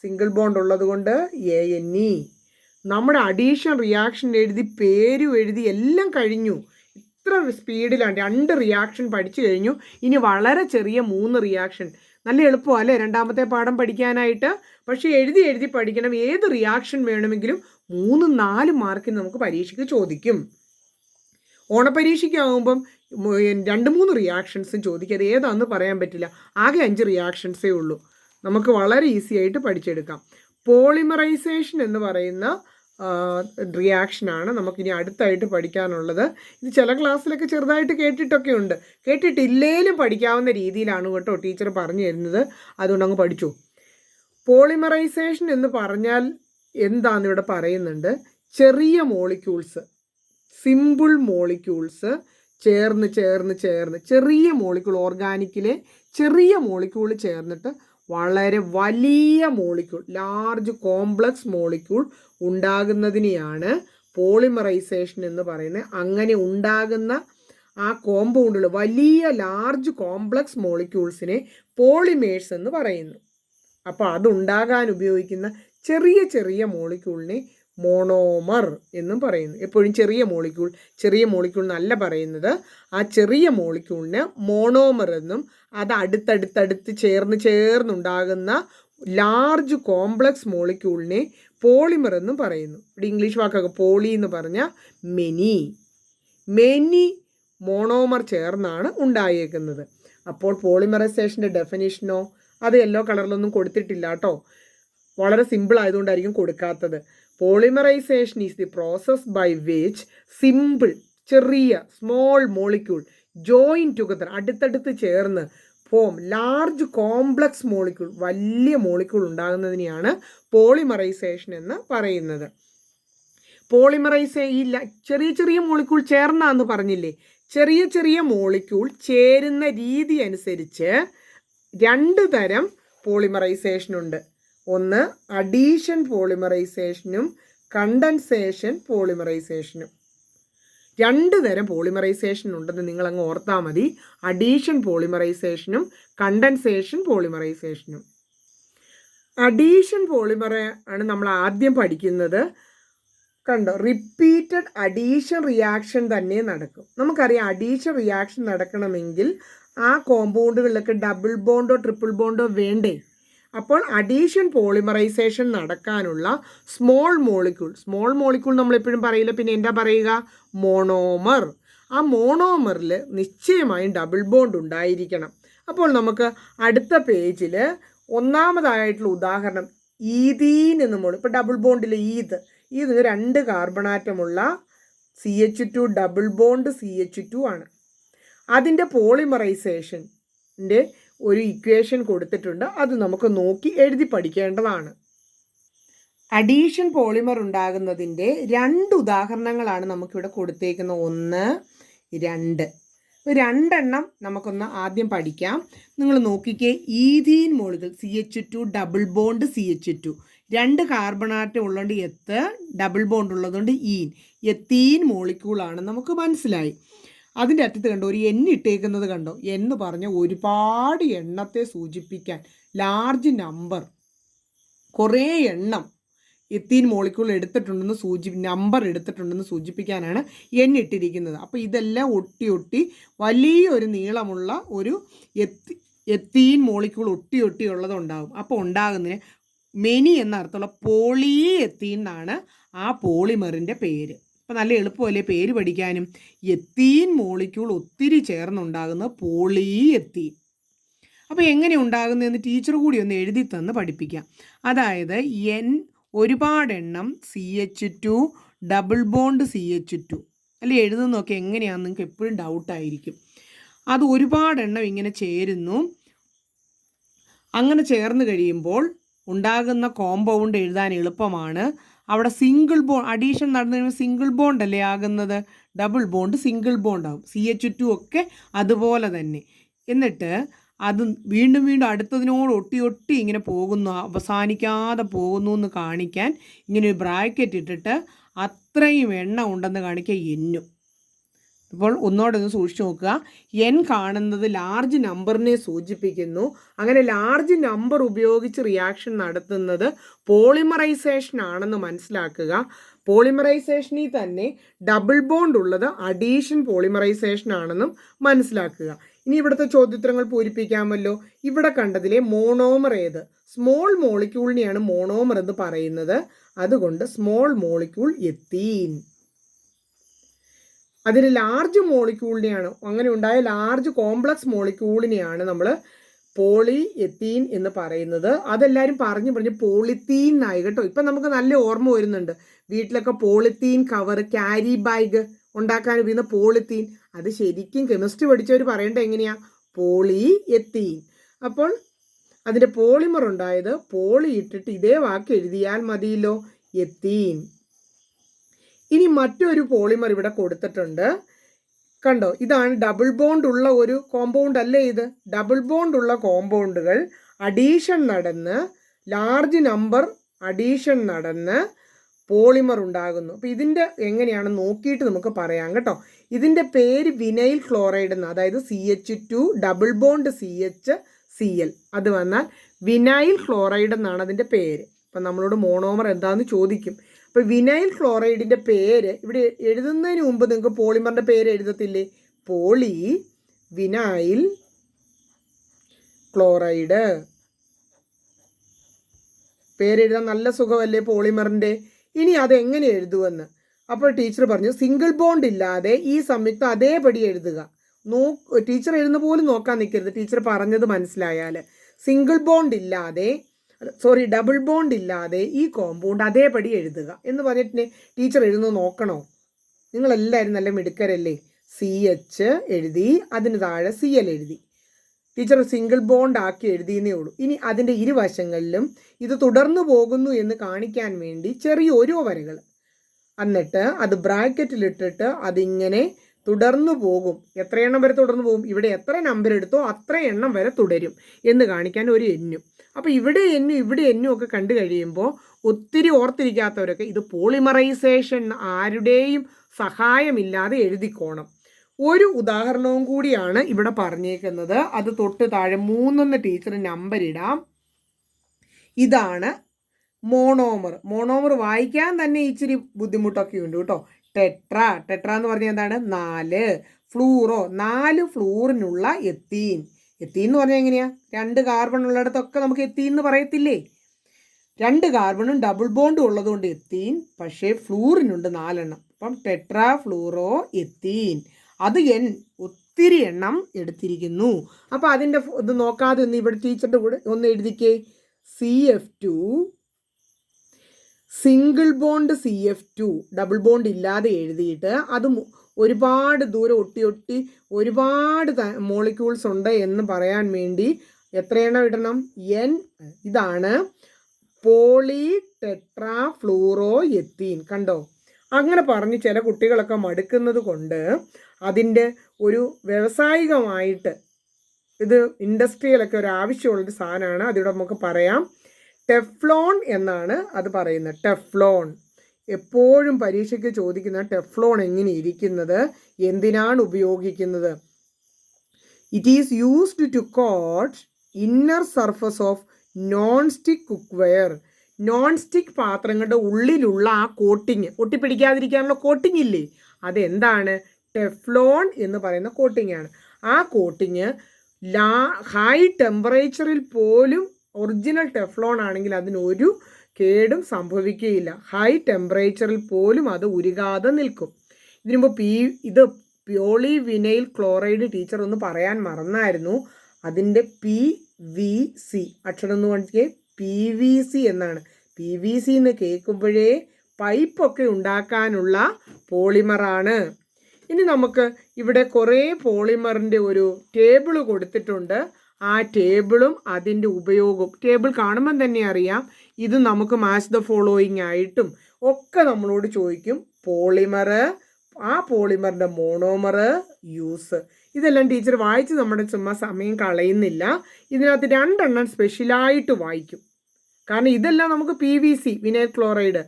സിംഗിൾ ബോണ്ട് ഉള്ളത് കൊണ്ട് ANE. നമ്മുടെ അഡീഷൻ റിയാക്ഷൻ എഴുതി പേരും എഴുതി എല്ലാം കഴിഞ്ഞു. ഇത്ര സ്പീഡിലാണ് 2 റിയാക്ഷൻ പഠിച്ചു കഴിഞ്ഞു. ഇനി വളരെ ചെറിയ 3 റിയാക്ഷൻ. നല്ല എളുപ്പമാണ് അല്ലേ രണ്ടാമത്തെ പാഠം പഠിക്കാനായിട്ട്? പക്ഷേ എഴുതി പഠിക്കണം. ഏത് റിയാക്ഷൻ വേണമെങ്കിലും 3-4 മാർക്കിന് നമുക്ക് പരീക്ഷയ്ക്ക് ചോദിക്കും. ഓണപരീക്ഷയ്ക്കാവുമ്പം 2-3 റിയാക്ഷൻസും ചോദിക്കുക. അത് ഏതാണെന്ന് പറയാൻ പറ്റില്ല. ആകെ 5 റിയാക്ഷൻസേ ഉള്ളൂ. നമുക്ക് വളരെ ഈസി ആയിട്ട് പഠിച്ചെടുക്കാം. പോളിമറൈസേഷൻ എന്ന് പറയുന്ന റിയാക്ഷനാണ് നമുക്കിനി അടുത്തായിട്ട് പഠിക്കാനുള്ളത്. ഇത് ചില ക്ലാസ്സിലൊക്കെ ചെറുതായിട്ട് കേട്ടിട്ടൊക്കെ ഉണ്ട്. കേട്ടിട്ടില്ലേലും പഠിക്കാവുന്ന രീതിയിലാണ് കേട്ടോ ടീച്ചർ പറഞ്ഞു തരുന്നത്. അതുകൊണ്ട് അങ്ങ് പഠിച്ചു. പോളിമറൈസേഷൻ എന്ന് പറഞ്ഞാൽ എന്താണെന്ന് ഇവിടെ പറയുന്നുണ്ട്. ചെറിയ മോളിക്യൂൾസ്, സിമ്പിൾ മോളിക്യൂൾസ് ചേർന്ന് ചെറിയ മോളിക്യൂൾ, ഓർഗാനിക്കിലെ ചെറിയ മോളിക്യൂൾ ചേർന്നിട്ട് വളരെ വലിയ മോളിക്യൂൾ, ലാർജ് കോംപ്ലക്സ് മോളിക്യൂൾ ഉണ്ടാകുന്നതിനെയാണ് പോളിമറൈസേഷൻ എന്ന് പറയുന്നത്. അങ്ങനെ ഉണ്ടാകുന്ന ആ കോമ്പൗണ്ടുകൾ, വലിയ ലാർജ് കോംപ്ലക്സ് മോളിക്യൂൾസിനെ പോളിമേഴ്സ് എന്ന് പറയുന്നു. അപ്പോൾ അതുണ്ടാകാൻ ഉപയോഗിക്കുന്ന ചെറിയ മോളിക്യൂളിനെ മോണോമർ എന്നും പറയുന്നു. എപ്പോഴും ചെറിയ മോളിക്യൂൾ എന്നല്ല പറയുന്നത്. ആ ചെറിയ മോളിക്യൂളിന് മോണോമർ എന്നും, അത് അടുത്തടുത്തടുത്ത് ചേർന്നുണ്ടാകുന്ന ലാർജ് കോംപ്ലക്സ് മോളിക്യൂളിനെ പോളിമർ എന്നും പറയുന്നു. ഇവിടെ ഇംഗ്ലീഷ് വാക്കൊക്കെ പോളി എന്ന് പറഞ്ഞാൽ മെനി മോണോമർ ചേർന്നാണ് ഉണ്ടായേക്കുന്നത്. അപ്പോൾ പോളിമറൈസേഷൻ്റെ ഡെഫിനിഷനോ അത് യെല്ലോ കളറിലൊന്നും കൊടുത്തിട്ടില്ല കേട്ടോ. വളരെ സിമ്പിൾ ആയതുകൊണ്ടായിരിക്കും കൊടുക്കാത്തത്. Polymerisation is the process by which simple, ചെറിയ സ്മോൾ മോളിക്യൂൾ ജോയിൻ ടുഗദർ, അടുത്തടുത്ത് ചേർന്ന് ഫോം ലാർജ് കോംപ്ലക്സ് മോളിക്യൂൾ, വലിയ മോളിക്യൂൾ ഉണ്ടാകുന്നതിനെയാണ് പോളിമറൈസേഷൻ എന്ന് പറയുന്നത്. ഈ ചെറിയ മോളിക്യൂൾ ചേർന്നാന്ന് പറഞ്ഞില്ലേ? ചെറിയ മോളിക്യൂൾ ചേരുന്ന രീതി അനുസരിച്ച് 2 തരം പോളിമറൈസേഷൻ ഉണ്ട്. ഒന്ന് അഡീഷൻ പോളിമറൈസേഷനും കണ്ടൻസേഷൻ പോളിമറൈസേഷനും. 2 തരം പോളിമറൈസേഷൻ ഉണ്ടെന്ന് നിങ്ങൾ അങ്ങ് ഓർത്താൽ മതി. അഡീഷൻ പോളിമറൈസേഷനും കണ്ടൻസേഷൻ പോളിമറൈസേഷനും. അഡീഷൻ പോളിമർ ആണ് നമ്മൾ ആദ്യം പഠിക്കുന്നത്. കണ്ടോ, റിപ്പീറ്റഡ് അഡീഷൻ റിയാക്ഷൻ തന്നെ നടക്കും. നമുക്കറിയാം അഡീഷൻ റിയാക്ഷൻ നടക്കണമെങ്കിൽ ആ കോമ്പൗണ്ടുകളിലൊക്കെ ഡബിൾ ബോണ്ടോ ട്രിപ്പിൾ ബോണ്ടോ വേണ്ടേ? അപ്പോൾ അഡീഷൻ പോളിമറൈസേഷൻ നടക്കാനുള്ള സ്മോൾ മോളിക്യൂൾ നമ്മളെപ്പോഴും പറയില്ല, പിന്നെ എന്താ പറയുക? മോണോമർ. ആ മോണോമറിൽ നിശ്ചയമായും ഡബിൾ ബോണ്ട് ഉണ്ടായിരിക്കണം. അപ്പോൾ നമുക്ക് അടുത്ത പേജിൽ ഒന്നാമതായിട്ടുള്ള ഉദാഹരണം ഈതീൻ എന്ന് ഇപ്പോൾ ഡബിൾ ബോണ്ടിൽ ഇത് 2 കാർബണാറ്റമുള്ള CH2 ഡബിൾ ബോണ്ട് CH2 ആണ്. അതിൻ്റെ പോളിമറൈസേഷൻ്റെ ഒരു ഇക്വേഷൻ കൊടുത്തിട്ടുണ്ട്. അത് നമുക്ക് നോക്കി എഴുതി പഠിക്കേണ്ടതാണ്. അഡീഷൻ പോളിമർ ഉണ്ടാകുന്നതിൻ്റെ 2 ഉദാഹരണങ്ങളാണ് നമുക്കിവിടെ കൊടുത്തേക്കുന്നത്. 1, 2. 2 നമുക്കൊന്ന് ആദ്യം പഠിക്കാം. നിങ്ങൾ നോക്കിക്കേ, ethene molecule CH2 double bond CH2, 2 carbon atom ഉള്ളതുകൊണ്ട് ഡബിൾ ബോണ്ട് ഉള്ളതുകൊണ്ട് എത്തീൻ മോളിക്യൂളാണ് നമുക്ക് മനസ്സിലായി. അതിൻ്റെ അറ്റത്ത് കണ്ടോ ഒരു N ഇട്ടേക്കുന്നത് കണ്ടോ? എന്ന് പറഞ്ഞ ഒരുപാട് എണ്ണത്തെ സൂചിപ്പിക്കാൻ, ലാർജ് നമ്പർ, കുറേ എണ്ണം എത്തീൻ മോളിക്യൂൾ നമ്പർ എടുത്തിട്ടുണ്ടെന്ന് സൂചിപ്പിക്കാനാണ് N ഇട്ടിരിക്കുന്നത്. അപ്പോൾ ഇതെല്ലാം ഒട്ടി വലിയൊരു നീളമുള്ള ഒരു എത്തീൻ മോളിക്യൂൾ ഒട്ടി ഉള്ളതുണ്ടാകും. അപ്പോൾ ഉണ്ടാകുന്നതിന് മെനി എന്ന അർത്ഥമുള്ള പോളി എത്തീൻ എന്നാണ് ആ പോളിമറിൻ്റെ പേര്. അപ്പോൾ നല്ല എളുപ്പമല്ലേ പേര് പഠിക്കാനും? എത്തീൻ മോളിക്യൂൾ ഒത്തിരി ചേർന്നുണ്ടാകുന്ന പോളി എത്തീൻ. അപ്പോൾ എങ്ങനെ ഉണ്ടാകുന്നതെന്ന് ടീച്ചർ കൂടി ഒന്ന് എഴുതി തന്ന് പഠിപ്പിക്കാം. അതായത് ഒരുപാടെണ്ണം CH2 ഡബിൾ ബോണ്ട് CH2 അല്ലെ എഴുതുന്നതൊക്കെ എങ്ങനെയാണെന്ന് നിങ്ങൾക്ക് എപ്പോഴും ഡൗട്ടായിരിക്കും. അത് ഒരുപാടെണ്ണം ഇങ്ങനെ ചേരുന്നു. അങ്ങനെ ചേർന്ന് കഴിയുമ്പോൾ ഉണ്ടാകുന്ന കോമ്പൗണ്ട് എഴുതാൻ എളുപ്പമാണ്. അവിടെ സിംഗിൾ ബോണ്ട് അഡീഷൻ നടന്നു കഴിയുമ്പോൾ സിംഗിൾ ബോണ്ട് അല്ലേ ആകുന്നത്? ഡബിൾ ബോണ്ട് സിംഗിൾ ബോണ്ട് ആകും. CH2 ഒക്കെ അതുപോലെ തന്നെ. എന്നിട്ട് അത് വീണ്ടും അടുത്തതിനോട് ഒട്ടി ഇങ്ങനെ പോകുന്നു, അവസാനിക്കാതെ പോകുന്നു എന്ന് കാണിക്കാൻ ഇങ്ങനെ ഒരു ബ്രാക്കറ്റ് ഇട്ടിട്ട് അത്രയും എണ്ണം ഉണ്ടെന്ന് കാണിക്കുക എന്നും. അപ്പോൾ ഒന്നോടൊന്ന് സൂക്ഷിച്ച് നോക്കുക. N കാണുന്നത് ലാർജ് നമ്പറിനെ സൂചിപ്പിക്കുന്നു. അങ്ങനെ ലാർജ് നമ്പർ ഉപയോഗിച്ച് റിയാക്ഷൻ നടത്തുന്നത് പോളിമറൈസേഷൻ ആണെന്ന് മനസ്സിലാക്കുക. പോളിമറൈസേഷനിൽ തന്നെ ഡബിൾ ബോണ്ട് ഉള്ളത് അഡീഷൻ പോളിമറൈസേഷൻ ആണെന്നും മനസ്സിലാക്കുക. ഇനി ഇവിടുത്തെ ചോദ്യോത്തരങ്ങൾ പൂരിപ്പിക്കാമല്ലോ. ഇവിടെ കണ്ടതിലെ മോണോമർ ഏത്? സ്മോൾ മോളിക്യൂളിനെയാണ് മോണോമർ എന്ന് പറയുന്നത്. അതുകൊണ്ട് സ്മോൾ മോളിക്യൂൾ എത്തീൻ. അതിൽ ലാർജ് മോളിക്യൂളിനെയാണ്, അങ്ങനെ ഉണ്ടായ ലാർജ് കോംപ്ലക്സ് മോളിക്യൂളിനെയാണ് നമ്മൾ പോളി എത്തീൻ എന്ന് പറയുന്നത്. അതെല്ലാവരും പറഞ്ഞ് പോളിത്തീൻ ആയി കേട്ടോ. ഇപ്പം നമുക്ക് നല്ല ഓർമ്മ വരുന്നുണ്ട്. വീട്ടിലൊക്കെ പോളിത്തീൻ കവർ, ക്യാരി ബാഗ് ഉണ്ടാക്കാൻ ഉപയോഗിക്കുന്ന പോളിത്തീൻ, അത് ശരിക്കും കെമിസ്ട്രി പഠിച്ചവർ പറയേണ്ടത് എങ്ങനെയാ? Polyethene. അപ്പോൾ അതിൻ്റെ പോളിമർ ഉണ്ടായത് പോളി ഇട്ടിട്ട് ഇതേ വാക്ക് എഴുതിയാൽ മതിയല്ലോ, എത്തീൻ. ഇനി മറ്റൊരു പോളിമർ ഇവിടെ കൊടുത്തിട്ടുണ്ട്, കണ്ടോ? ഇതാണ് ഡബിൾ ബോണ്ട് ഉള്ള ഒരു കോമ്പൗണ്ട് അല്ലേ ഇത്? ഡബിൾ ബോണ്ട് ഉള്ള കോമ്പൗണ്ടുകൾ അഡീഷൻ നടന്ന്, ലാർജ് നമ്പർ അഡീഷൻ നടന്ന് പോളിമർ ഉണ്ടാകുന്നു. അപ്പോൾ ഇതിൻ്റെ എങ്ങനെയാണ് നോക്കിയിട്ട് നമുക്ക് പറയാം കേട്ടോ. ഇതിൻ്റെ പേര് വിനൈൽ ക്ലോറൈഡ് എന്ന്, അതായത് CH2 ഡബിൾ ബോണ്ട് CHCl, അത് വന്നാൽ വിനൈൽ ക്ലോറൈഡ് എന്നാണ് അതിൻ്റെ പേര്. അപ്പം നമ്മളോട് മോണോമർ എന്താണെന്ന് ചോദിക്കും. അപ്പോൾ വിനൈൽ ക്ലോറൈഡിൻ്റെ പേര് ഇവിടെ എഴുതുന്നതിന് മുമ്പ് നിങ്ങൾക്ക് പോളിമറിൻ്റെ പേര് എഴുതത്തില്ലേ? Poly vinyl chloride. പേരെഴുതാൻ നല്ല സുഖമല്ലേ പോളിമറിൻ്റെ? ഇനി അതെങ്ങനെ എഴുതുമെന്ന് അപ്പോൾ ടീച്ചർ പറഞ്ഞു, സിംഗിൾ ബോണ്ട് ഇല്ലാതെ ഈ സംയുക്തം അതേപടി എഴുതുക. ടീച്ചർ എഴുതുന്ന പോലും നോക്കാൻ നിൽക്കരുത്, ടീച്ചർ പറഞ്ഞത് മനസ്സിലായാൽ. സിംഗിൾ ബോണ്ട് ഇല്ലാതെ, ഡബിൾ ബോണ്ട് ഇല്ലാതെ ഈ കോമ്പൗണ്ട് അതേപടി എഴുതുക എന്ന് പറഞ്ഞിട്ട് ടീച്ചർ എഴുതുന്നത് നോക്കണോ? നിങ്ങളെല്ലാവരും നല്ല മിടുക്കരല്ലേ? CH എഴുതി, അതിന് താഴെ Cl എഴുതി. ടീച്ചർ സിംഗിൾ ബോണ്ട് ആക്കി എഴുതിയെന്നേ ഉള്ളൂ. ഇനി അതിൻ്റെ ഇരുവശങ്ങളിലും ഇത് തുടർന്നു പോകുന്നു എന്ന് കാണിക്കാൻ വേണ്ടി ചെറിയ ഓരോ വരകൾ, എന്നിട്ട് അത് ബ്രാക്കറ്റിലിട്ടിട്ട് അതിങ്ങനെ തുടർന്നു പോകും. എത്ര എണ്ണം വരെ തുടർന്നു പോകും? ഇവിടെ എത്ര നമ്പർ എടുത്തോ അത്ര എണ്ണം വരെ തുടരും എന്ന് കാണിക്കാൻ ഒരു എന്നും. അപ്പോൾ ഇവിടെ എന്നും ഇവിടെ എന്നും ഒക്കെ കണ്ടു കഴിയുമ്പോൾ ഒത്തിരി ഓർത്തിരിക്കാത്തവരൊക്കെ ഇത് പോളിമറൈസേഷൻ ആരുടെയും സഹായമില്ലാതെ എഴുതിക്കോണം. ഒരു ഉദാഹരണവും കൂടിയാണ് ഇവിടെ പറഞ്ഞേക്കുന്നത്. അത് തൊട്ട് താഴെ 3 ടീച്ചർ നമ്പർ ഇടാം. ഇതാണ് മോണോമർ. മോണോമർ വായിക്കാൻ തന്നെ ഇച്ചിരി ബുദ്ധിമുട്ടൊക്കെ ഉണ്ട് കേട്ടോ. ടെട്ര എന്ന് പറഞ്ഞാൽ എന്താണ്? 4. Fluoro, 4 ഫ്ലൂറിനുള്ള ethene. എത്തീൻ എന്ന് പറഞ്ഞാൽ എങ്ങനെയാ? 2 കാർബൺ ഉള്ളിടത്തൊക്കെ നമുക്ക് എത്തീൻ എന്ന് പറയത്തില്ലേ? 2 കാർബണും ഡബിൾ ബോണ്ടും ഉള്ളതുകൊണ്ട് എത്തീൻ, പക്ഷേ ഫ്ലൂറിനുണ്ട് 4 എണ്ണം. അപ്പം ടെട്രാ ഫ്ലൂറോ എത്തീൻ. അത് ഒത്തിരി എണ്ണം എടുത്തിരിക്കുന്നു. അപ്പോൾ അതിൻ്റെ ഇത് നോക്കാതെ ഒന്ന് ഇവിടെ ടീച്ചറുടെ കൂടെ ഒന്ന് എഴുതിക്കേ. CF2 single bond CF2 double bond ഇല്ലാതെ എഴുതിയിട്ട് അത് ഒരുപാട് ദൂരം ഒട്ടി ഒരുപാട് മോളിക്യൂൾസ് ഉണ്ട് എന്ന് പറയാൻ വേണ്ടി എത്ര എണ്ണം ഇടണം? N. ഇതാണ് പോളി ടെട്രാ ഫ്ലൂറോ എത്തീൻ. കണ്ടോ? അങ്ങനെ പറഞ്ഞ് ചില കുട്ടികളൊക്കെ മടുക്കുന്നത് കൊണ്ട് അതിൻ്റെ ഒരു വ്യാവസായികമായിട്ട് ഇത് ഇൻഡസ്ട്രിയലൊക്കെ ഒരു ആവശ്യമുള്ളൊരു സാധനമാണ്. അതിവിടെ നമുക്ക് പറയാം, ടെഫ്ലോൺ എന്നാണ് അത് പറയുന്നത്. ടെഫ്ലോൺ എപ്പോഴും പരീക്ഷയ്ക്ക് ചോദിക്കുന്ന ടെഫ്ലോൺ എങ്ങനെ ഇരിക്കുന്നത്, എന്തിനാണ് ഉപയോഗിക്കുന്നത്? It is used to coat inner surface of non stick cookware. Non stick പാത്രങ്ങളുടെ ഉള്ളിലുള്ള ആ കോട്ടിങ്, ഒട്ടിപ്പിടിക്കാതിരിക്കാനുള്ള കോട്ടിങ് ഇല്ലേ, അതെന്താണ്? ടെഫ്ലോൺ എന്ന് പറയുന്ന കോട്ടിംഗ് ആണ്. ആ കോട്ടിങ് ഹൈ ടെമ്പറേച്ചറിൽ പോലും ഒറിജിനൽ ടെഫ്ലോൺ ആണെങ്കിൽ അതിനൊരു കേടും സംഭവിക്കുകയില്ല. ഹൈ ടെമ്പറേച്ചറിൽ പോലും അത് ഉരുകാതെ നിൽക്കും. ഇതിനുമ്പ് ഇത് പോളി വിനൈൽ ക്ലോറൈഡ് ടീച്ചർ ഒന്ന് പറയാൻ മറന്നായിരുന്നു. അതിൻ്റെ PVC അക്ഷരം എന്ന് പറഞ്ഞേ PVC എന്നാണ്. PVC എന്ന് കേൾക്കുമ്പോഴേ പൈപ്പൊക്കെ ഉണ്ടാക്കാനുള്ള പോളിമറാണ്. ഇനി നമുക്ക് ഇവിടെ കുറേ പോളിമറിൻ്റെ ഒരു ടേബിൾ കൊടുത്തിട്ടുണ്ട്. ആ ടേബിളും അതിൻ്റെ ഉപയോഗവും ടേബിൾ കാണുമ്പം തന്നെ അറിയാം. ഇത് നമുക്ക് മാച്ച് ദ ഫോളോയിങ് ആയിട്ടും ഒക്കെ നമ്മളോട് ചോദിക്കും. പോളിമർ, ആ പോളിമറിൻ്റെ മോണോമർ, യൂസ്, ഇതെല്ലാം ടീച്ചർ വായിച്ച് നമ്മുടെ ചുമ്മാ സമയം കളയുന്നില്ല. ഇതിനകത്ത് 2 എണ്ണം സ്പെഷ്യലായിട്ട് വായിക്കും. കാരണം ഇതെല്ലാം നമുക്ക് PVC വിനൈൽ ക്ലോറൈഡ്,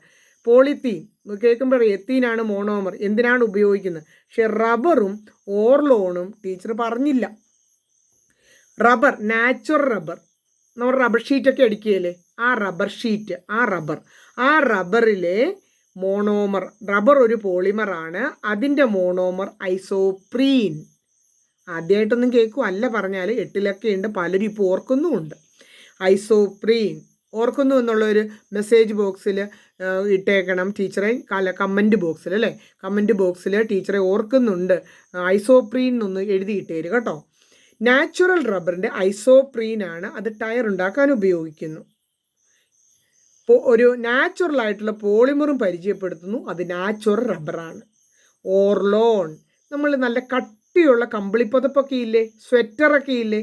പോളിത്തീൻ കേൾക്കുമ്പോൾ എത്തീനാണ് മോണോമർ, എന്തിനാണ് ഉപയോഗിക്കുന്നത്. പക്ഷെ റബ്ബറും ഓർലോണും ടീച്ചർ പറഞ്ഞില്ല. റബ്ബർ, നാച്ചുറൽ റബ്ബർ, നമ്മൾ റബ്ബർ ഷീറ്റൊക്കെ അടിക്കുകയല്ലേ, ആ റബ്ബർ ഷീറ്റ്, ആ റബ്ബറിലെ മോണോമർ, റബ്ബർ ഒരു പോളിമറാണ്. അതിൻ്റെ മോണോമർ ഐസോപ്രീൻ. ആദ്യമായിട്ടൊന്നും കേൾക്കും അല്ല പറഞ്ഞാൽ 8ലൊക്കെ ഉണ്ട്, പലരും ഇപ്പോൾ ഓർക്കുന്നുമുണ്ട്. ഐസോപ്രീൻ ഓർക്കുന്നു എന്നുള്ളൊരു മെസ്സേജ് ബോക്സിൽ ഇട്ടേക്കണം ടീച്ചറെ, കമൻറ്റ് ബോക്സിൽ അല്ലേ, കമൻറ്റ് ബോക്സിൽ ടീച്ചറെ ഓർക്കുന്നുണ്ട് ഐസോപ്രീൻ എന്നൊന്ന് എഴുതിയിട്ടേര് കേട്ടോ. നാച്ചുറൽ റബ്ബറിൻ്റെ ഐസോപ്രീനാണ്, അത് ടയർ ഉണ്ടാക്കാൻ ഉപയോഗിക്കുന്നു. ഒരു നാച്ചുറൽ ആയിട്ടുള്ള പോളിമറും പരിചയപ്പെടുത്തുന്നു, അത് നാച്ചുറൽ റബ്ബറാണ്. ഓർലോൺ, നമ്മൾ നല്ല കട്ടിയുള്ള കമ്പിളിപ്പതപ്പൊക്കെ ഇല്ലേ, സ്വെറ്ററൊക്കെ ഇല്ലേ,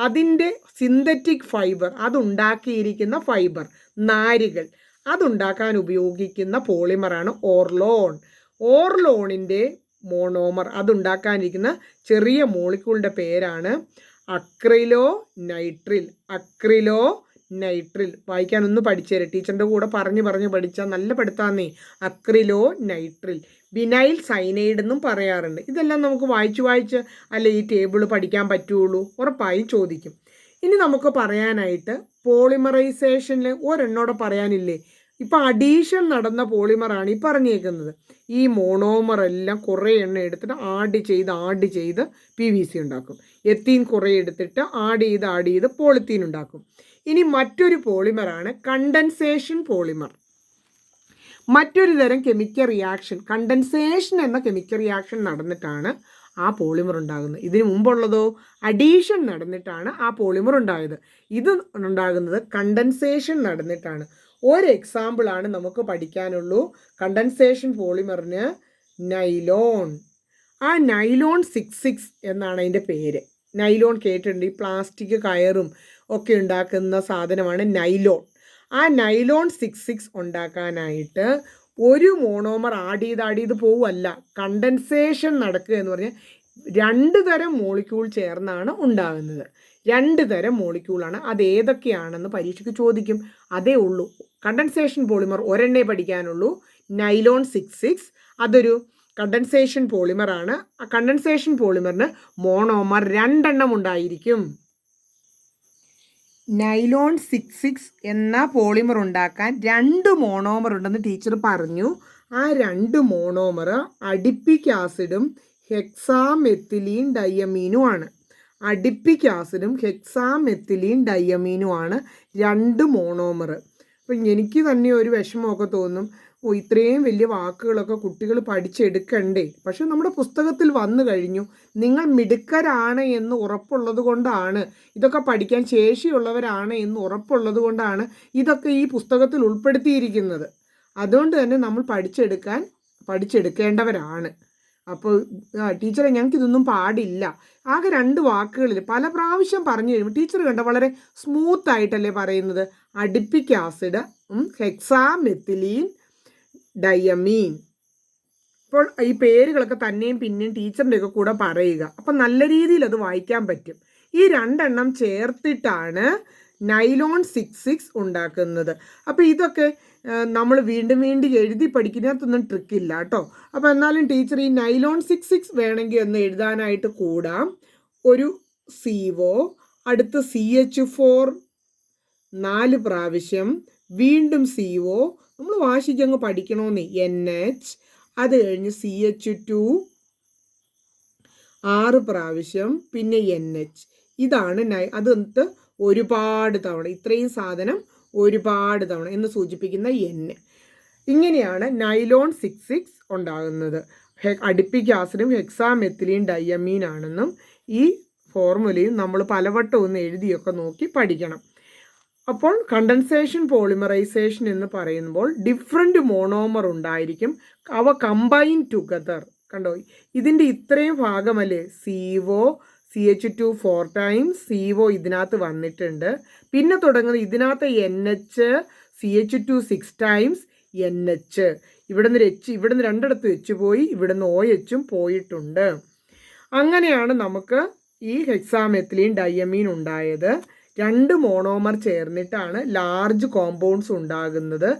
അതിൻ്റെ സിന്തറ്റിക് ഫൈബർ, അതുണ്ടാക്കിയിരിക്കുന്ന ഫൈബർ നാരുകൾ, അതുണ്ടാക്കാൻ ഉപയോഗിക്കുന്ന പോളിമറാണ് ഓർലോൺ. ഓർലോണിൻ്റെ മോണോമർ, അതുണ്ടാക്കാനിരിക്കുന്ന ചെറിയ മോളിക്യൂളിൻ്റെ പേരാണ് അക്രിലോ നൈട്രിൽ. അക്രിലോ നൈട്രിൽ വായിക്കാനൊന്ന് പഠിച്ചേരെ, ടീച്ചറിൻ്റെ കൂടെ പറഞ്ഞ് പഠിച്ചാൽ നല്ല പഠിത്താന്നേ. അക്രിലോ നൈട്രിൽ, വിനൈൽ സൈനൈഡ് എന്നും പറയാറുണ്ട്. ഇതെല്ലാം നമുക്ക് വായിച്ച് അല്ലേ ഈ ടേബിൾ പഠിക്കാൻ പറ്റുള്ളൂ, ഉറപ്പായും ചോദിക്കും. ഇനി നമുക്ക് പറയാനായിട്ട് പോളിമറൈസേഷനിൽ ഒരെണ്ണോടെ പറയാനില്ലേ, ഇപ്പം അഡീഷൻ നടന്ന പോളിമറാണ് ഈ പറഞ്ഞേക്കുന്നത്. ഈ മോണോമർ എല്ലാം കുറേ എണ്ണം എടുത്തിട്ട് ആഡ് ചെയ്ത് PVC ഉണ്ടാക്കും. എത്തീൻ കുറേ എടുത്തിട്ട് ആഡ് ചെയ്ത് പോളിത്തീൻ ഉണ്ടാക്കും. ഇനി മറ്റൊരു പോളിമറാണ് കണ്ടൻസേഷൻ പോളിമർ. മറ്റൊരു തരം കെമിക്കൽ റിയാക്ഷൻ, കണ്ടൻസേഷൻ എന്ന കെമിക്കൽ റിയാക്ഷൻ നടന്നിട്ടാണ് ആ പോളിമർ ഉണ്ടാകുന്നത്. ഇതിനു മുമ്പുള്ളതോ അഡീഷൻ നടന്നിട്ടാണ് ആ പോളിമർ ഉണ്ടായത്. ഇത് ഉണ്ടാകുന്നത് കണ്ടൻസേഷൻ നടന്നിട്ടാണ്. ഒരു എക്സാമ്പിളാണ് നമുക്ക് പഠിക്കാനുള്ളൂ കണ്ടൻസേഷൻ പോളിമറിന്, നൈലോൺ. ആ നൈലോൺ 66 എന്നാണ് അതിൻ്റെ പേര്. നൈലോൺ കേട്ടിട്ടുണ്ട്, ഈ പ്ലാസ്റ്റിക് കയറും ഒക്കെ ഉണ്ടാക്കുന്ന സാധനമാണ് നൈലോൺ. ആ നൈലോൺ 66 ഉണ്ടാക്കാനായിട്ട് ഒരു മോണോമർ ആഡ് ചെയ്ത് പോവല്ല, കണ്ടൻസേഷൻ നടക്കുക എന്ന് പറഞ്ഞാൽ 2 തരം മോളിക്യൂൾ ചേർന്നാണ് ഉണ്ടാകുന്നത്. 2 തരം മോളിക്യൂളാണ്. അത് ഏതൊക്കെയാണെന്ന് പരീക്ഷയ്ക്ക് ചോദിക്കും. അതേ ഉള്ളൂ, കണ്ടൻസേഷൻ പോളിമർ ഒരെണ്ണേ പഠിക്കാനുള്ളൂ, നൈലോൺ 66. അതൊരു കണ്ടൻസേഷൻ പോളിമറാണ്. ആ കണ്ടൻസേഷൻ പോളിമറിന് മോണോമർ 2 എണ്ണം ഉണ്ടായിരിക്കും. നൈലോൺ 66 എന്ന പോളിമർ ഉണ്ടാക്കാൻ 2 മോണോമർ ഉണ്ടെന്ന് ടീച്ചർ പറഞ്ഞു. ആ 2 മോണോമർ അഡിപ്പിക് ആസിഡും ഹെക്സാമെത്തിലീൻ ഡയമീനും ആണ്. അഡിപ്പിക് ആസിഡും ഹെക്സാമെത്തിലീൻ ഡയമീനും ആണ് 2 മോണോമർ. അപ്പം എനിക്ക് തന്നെ ഒരു വിഷമമൊക്കെ തോന്നും, ഇത്രയും വലിയ വാക്കുകളൊക്കെ കുട്ടികൾ പഠിച്ചെടുക്കണ്ടേ. പക്ഷെ നമ്മുടെ പുസ്തകത്തിൽ വന്നു കഴിഞ്ഞു. നിങ്ങൾ മിടുക്കരാണ് എന്ന് ഉറപ്പുള്ളത് കൊണ്ടാണ്, ഇതൊക്കെ പഠിക്കാൻ ശേഷിയുള്ളവരാണ് എന്ന് ഉറപ്പുള്ളത് കൊണ്ടാണ് ഇതൊക്കെ ഈ പുസ്തകത്തിൽ ഉൾപ്പെടുത്തിയിരിക്കുന്നത്. അതുകൊണ്ട് തന്നെ നമ്മൾ പഠിച്ചെടുക്കേണ്ടവരാണ്. അപ്പോൾ ടീച്ചറെ ഞങ്ങൾക്ക് ഇതൊന്നും പാടില്ല, ആകെ 2 വാക്കുകളിൽ പല പ്രാവശ്യം പറഞ്ഞു കഴിയുമ്പോൾ ടീച്ചർ കണ്ട വളരെ സ്മൂത്ത് ആയിട്ടല്ലേ പറയുന്നത്, അഡിപ്പിക് ആസിഡ് ഹെക്സാമെത്തിലീൻ ഡയമീൻ. അപ്പോൾ ഈ പേരുകളൊക്കെ തന്നെയും പിന്നെയും ടീച്ചറിൻ്റെ ഒക്കെ കൂടെ പറയുക, അപ്പം നല്ല രീതിയിൽ അത് വായിക്കാൻ പറ്റും. ഈ 2 എണ്ണം ചേർത്തിട്ടാണ് നൈലോൺ 66 ഉണ്ടാക്കുന്നത്. അപ്പോൾ ഇതൊക്കെ നമ്മൾ വീണ്ടും എഴുതി പഠിക്കുന്നതിനകത്തൊന്നും ട്രിക്കില്ല കേട്ടോ. അപ്പോൾ എന്നാലും ടീച്ചർ ഈ നൈലോൺ 66 വേണമെങ്കിൽ ഒന്ന് എഴുതാനായിട്ട് കൂടാം. ഒരു CO, അടുത്ത് CH4 4 പ്രാവശ്യം, വീണ്ടും CO, നമ്മൾ വാശിക്കങ്ങ് പഠിക്കണമെന്ന്, NH, അത് കഴിഞ്ഞ് CH2 6 പ്രാവശ്യം, പിന്നെ NH. ഇതാണ് അതെന്നിട്ട് ഒരുപാട് തവണ, ഇത്രയും സാധനം ഒരുപാട് തവണ എന്ന് സൂചിപ്പിക്കുന്ന N. ഇങ്ങനെയാണ് നൈലോൺ 66 ഉണ്ടാകുന്നത്. അഡിപ്പിക് ആസിഡും ഹെക്സാമെത്തിലീൻ ഡയമീൻ ആണെന്നും ഈ ഫോർമുലയും നമ്മൾ പലവട്ടം ഒന്ന് എഴുതിയൊക്കെ നോക്കി പഠിക്കണം. അപ്പോൾ കണ്ടൻസേഷൻ പോളിമറൈസേഷൻ എന്ന് പറയുമ്പോൾ ഡിഫറെൻറ്റ് മോണോമർ ഉണ്ടായിരിക്കും, അവ കമ്പൈൻ ടുഗദർ. കണ്ടോ, ഇതിൻ്റെ ഇത്രയും ഭാഗമല്ലേ CO, CH2 4 times, CO ഇതിനകത്ത് വന്നിട്ടുണ്ട്. പിന്നെ തുടങ്ങുന്നത് ഇതിനകത്ത് NH, CH2 6 times, NH. ഇവിടുന്ന് ഇവിടുന്ന് 2 H പോയി, ഇവിടുന്ന് OH പോയിട്ടുണ്ട്. അങ്ങനെയാണ് നമുക്ക് ഈ ഹെക്സാമെത്തിലീൻ ഡയമീൻ ഉണ്ടായത്. 2 മോണോമർ ചേർന്നിട്ടാണ് ലാർജ് കോമ്പൗണ്ട്സ് ഉണ്ടാകുന്നത്.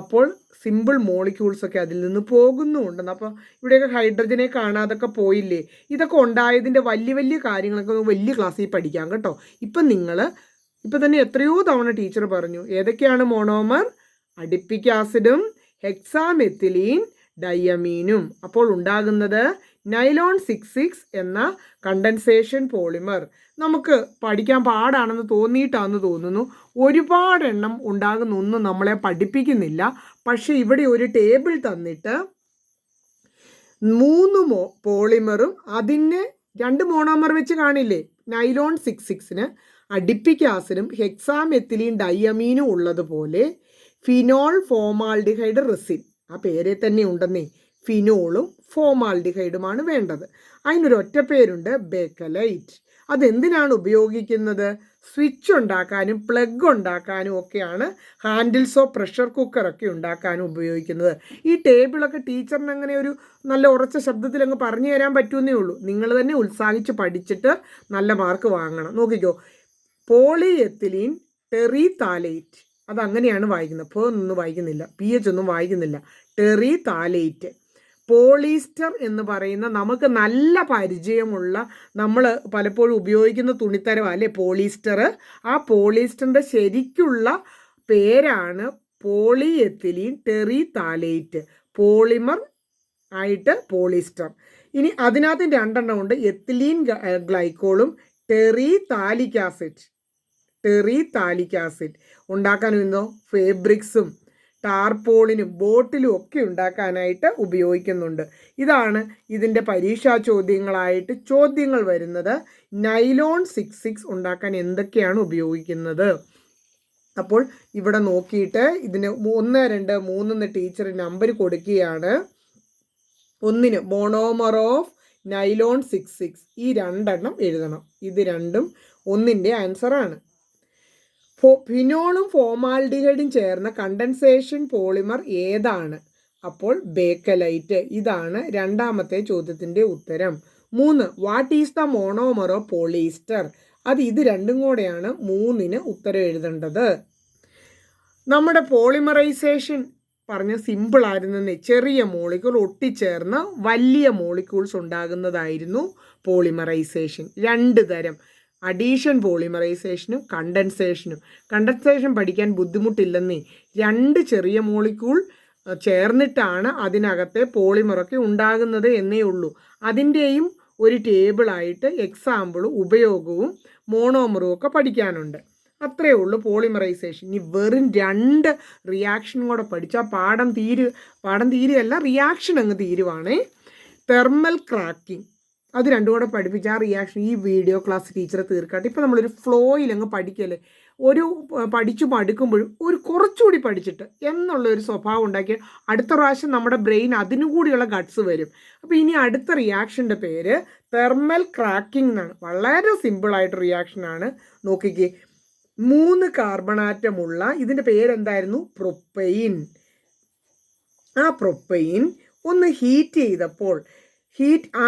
അപ്പോൾ സിമ്പിൾ മോളിക്യൂൾസ് ഒക്കെ അതിൽ നിന്ന് പോകുന്നുമുണ്ടെന്ന്. അപ്പോൾ ഇവിടെയൊക്കെ ഹൈഡ്രജനെ കാണാതൊക്കെ പോയില്ലേ. ഇതൊക്കെ ഉണ്ടായതിൻ്റെ വലിയ കാര്യങ്ങളൊക്കെ വലിയ ക്ലാസ്സിൽ പഠിക്കാം കേട്ടോ. ഇപ്പം തന്നെ എത്രയോ തവണ ടീച്ചർ പറഞ്ഞു ഏതൊക്കെയാണ് മോണോമർ, അഡിപ്പിക് ആസിഡും ഹെക്സാമെത്തിലീൻ ഡയമീനും. അപ്പോൾ ഉണ്ടാകുന്നത് നൈലോൺ 66 എന്ന കണ്ടൻസേഷൻ പോളിമർ നമുക്ക് പഠിക്കാൻ പാടാണെന്ന് തോന്നിയിട്ടാണെന്ന് തോന്നുന്നു. ഒരുപാടെണ്ണം ഉണ്ടാകുന്നൊന്നും നമ്മളെ പഠിപ്പിക്കുന്നില്ല. പക്ഷെ ഇവിടെ ഒരു ടേബിൾ തന്നിട്ട് 3 പോളിമറും അതിന് 2 മോണോമർ വെച്ച് കാണില്ലേ, നൈലോൺ 66-ന് അഡിപ്പിക് ആസിഡും ഹെക്സാമെത്തിലീൻ ഡയമീനും ഉള്ളതുപോലെ ഫിനോൾ ഫോമാൽഡിഹൈഡ് റെസിൻ, ആ പേരെ തന്നെ ഉണ്ടെന്നേ, ഫിനോളും ഫോമാൽഡിഹൈഡുമാണ് വേണ്ടത്. അതിനൊരു ഒറ്റ പേരുണ്ട്, ബേക്കലൈറ്റ്. അതെന്തിനാണ് ഉപയോഗിക്കുന്നത്? സ്വിച്ച് ഉണ്ടാക്കാനും പ്ലഗ് ഉണ്ടാക്കാനും ഒക്കെയാണ്. ഹാൻഡിൽസോ പ്രഷർ കുക്കറൊക്കെ ഉണ്ടാക്കാനും ഉപയോഗിക്കുന്നത്. ഈ ടേബിളൊക്കെ ടീച്ചറിന് അങ്ങനെ ഒരു നല്ല ഉറച്ച ശബ്ദത്തിൽ അങ്ങ് പറഞ്ഞു തരാൻ പറ്റുമെന്നേ ഉള്ളൂ. നിങ്ങൾ തന്നെ ഉത്സാഹിച്ച് പഠിച്ചിട്ട് നല്ല മാർക്ക് വാങ്ങണം. നോക്കിക്കോ, പോളി എത്തിലീൻ ടെറിതാലേറ്റ്, അതങ്ങനെയാണ് വായിക്കുന്നത്. ഇപ്പോൾ ഒന്നും വായിക്കുന്നില്ല, PH ഒന്നും വായിക്കുന്നില്ല. ടെറിതാലേറ്റ്. പോളിസ്റ്റർ എന്ന് പറയുന്ന നമുക്ക് നല്ല പരിചയമുള്ള, നമ്മൾ പലപ്പോഴും ഉപയോഗിക്കുന്ന തുണിത്തരം അല്ലേ പോളിസ്റ്റർ. ആ പോളിസ്റ്ററിൻ്റെ ശരിക്കുള്ള പേരാണ് പോളി എത്തിലീൻ ടെറിതാലേറ്റ്. പോളിമർ ആയിട്ട് പോളിസ്റ്റർ. ഇനി അതിനകത്ത് 2 എണ്ണം ഉണ്ട്, എത്തിലീൻ ഗ്ലൈക്കോളും ടെറിതാലിക് ആസിഡ്. ടെറിതാലിക് ആസിഡ് ഉണ്ടാക്കാനും ഫേബ്രിക്സും ടാർപോളിനും ബോട്ടിലും ഒക്കെ ഉണ്ടാക്കാനായിട്ട് ഉപയോഗിക്കുന്നുണ്ട്. ഇതാണ് ഇതിൻ്റെ പരീക്ഷാ ചോദ്യങ്ങളായിട്ട് ചോദ്യങ്ങൾ വരുന്നത്. നൈലോൺ 66 ഉണ്ടാക്കാൻ എന്തൊക്കെയാണ് ഉപയോഗിക്കുന്നത്? അപ്പോൾ ഇവിടെ നോക്കിയിട്ട് ഇതിന് 1, 2, 3 ടീച്ചർ നമ്പർ കൊടുക്കുകയാണ്. 1 മോണോമർ ഓഫ് നൈലോൺ 66, ഈ 2 എണ്ണം എഴുതണം. ഇത് രണ്ടും 1ൻ്റെ ആൻസറാണ്. ഫിനോളും ഫോമാൽഡിഹൈഡും ചേർന്ന കണ്ടൻസേഷൻ പോളിമർ ഏതാണ്? അപ്പോൾ ബേക്കലൈറ്റ്. ഇതാണ് 2ാമത്തെ ചോദ്യത്തിൻ്റെ ഉത്തരം. 3 what is the monomer of polyester? അത് ഇത് രണ്ടും കൂടെയാണ് 3ന് ഉത്തരം എഴുതേണ്ടത്. നമ്മുടെ പോളിമറൈസേഷൻ പറഞ്ഞ സിമ്പിളായിരുന്നേ. ചെറിയ മോളിക്യൂൾ ഒട്ടിച്ചേർന്ന് വലിയ മോളിക്യൂൾസ് ഉണ്ടാകുന്നതായിരുന്നു പോളിമറൈസേഷൻ. 2 തരം, അഡീഷൻ പോളിമറൈസേഷനും കണ്ടൻസേഷനും. കണ്ടൻസേഷൻ പഠിക്കാൻ ബുദ്ധിമുട്ടില്ലെന്നേ. 2 ചെറിയ മോളിക്യൂൾ ചേർന്നിട്ടാണ് അതിനകത്തെ പോളിമറൊക്കെ ഉണ്ടാകുന്നത് എന്നേ ഉള്ളൂ. അതിൻ്റെയും ഒരു ടേബിളായിട്ട് എക്സാമ്പിളും ഉപയോഗവും മോണോമറും ഒക്കെ പഠിക്കാനുണ്ട്. അത്രയേ ഉള്ളൂ പോളിമറൈസേഷൻ. ഇനി വെറും 2 റിയാക്ഷനും കൂടെ പഠിച്ചാൽ പാഠം തീരുകയല്ല, റിയാക്ഷൻ അങ്ങ് തീരുവാണേ. തെർമൽ ക്രാക്കിംഗ്, അത് 2 കൂടെ പഠിപ്പിച്ച് ആ റിയാക്ഷൻ ഈ വീഡിയോ ക്ലാസ് ടീച്ചറെ തീർക്കാട്ടെ. ഇപ്പോൾ നമ്മളൊരു ഫ്ലോയിൽ അങ്ങ് പഠിക്കല്ലേ, ഒരു പഠിച്ചു മടുക്കുമ്പോഴും ഒരു കുറച്ചുകൂടി പഠിച്ചിട്ട് എന്നുള്ളൊരു സ്വഭാവം ഉണ്ടാക്കിയ അടുത്ത പ്രാവശ്യം നമ്മുടെ ബ്രെയിൻ അതിനു കൂടിയുള്ള ഗട്ട്സ് വരും. അപ്പോൾ ഇനി അടുത്ത റിയാക്ഷൻ്റെ പേര് തെർമൽ ക്രാക്കിംഗ് എന്നാണ്. വളരെ സിമ്പിളായിട്ട് റിയാക്ഷനാണ്. നോക്കിക്കേ, 3 കാർബണാറ്റമുള്ള, ഇതിൻ്റെ പേരെന്തായിരുന്നു? പ്രൊപ്പൈൻ. ആ പ്രൊപ്പൈൻ ഒന്ന് ഹീറ്റ് ചെയ്തപ്പോൾ,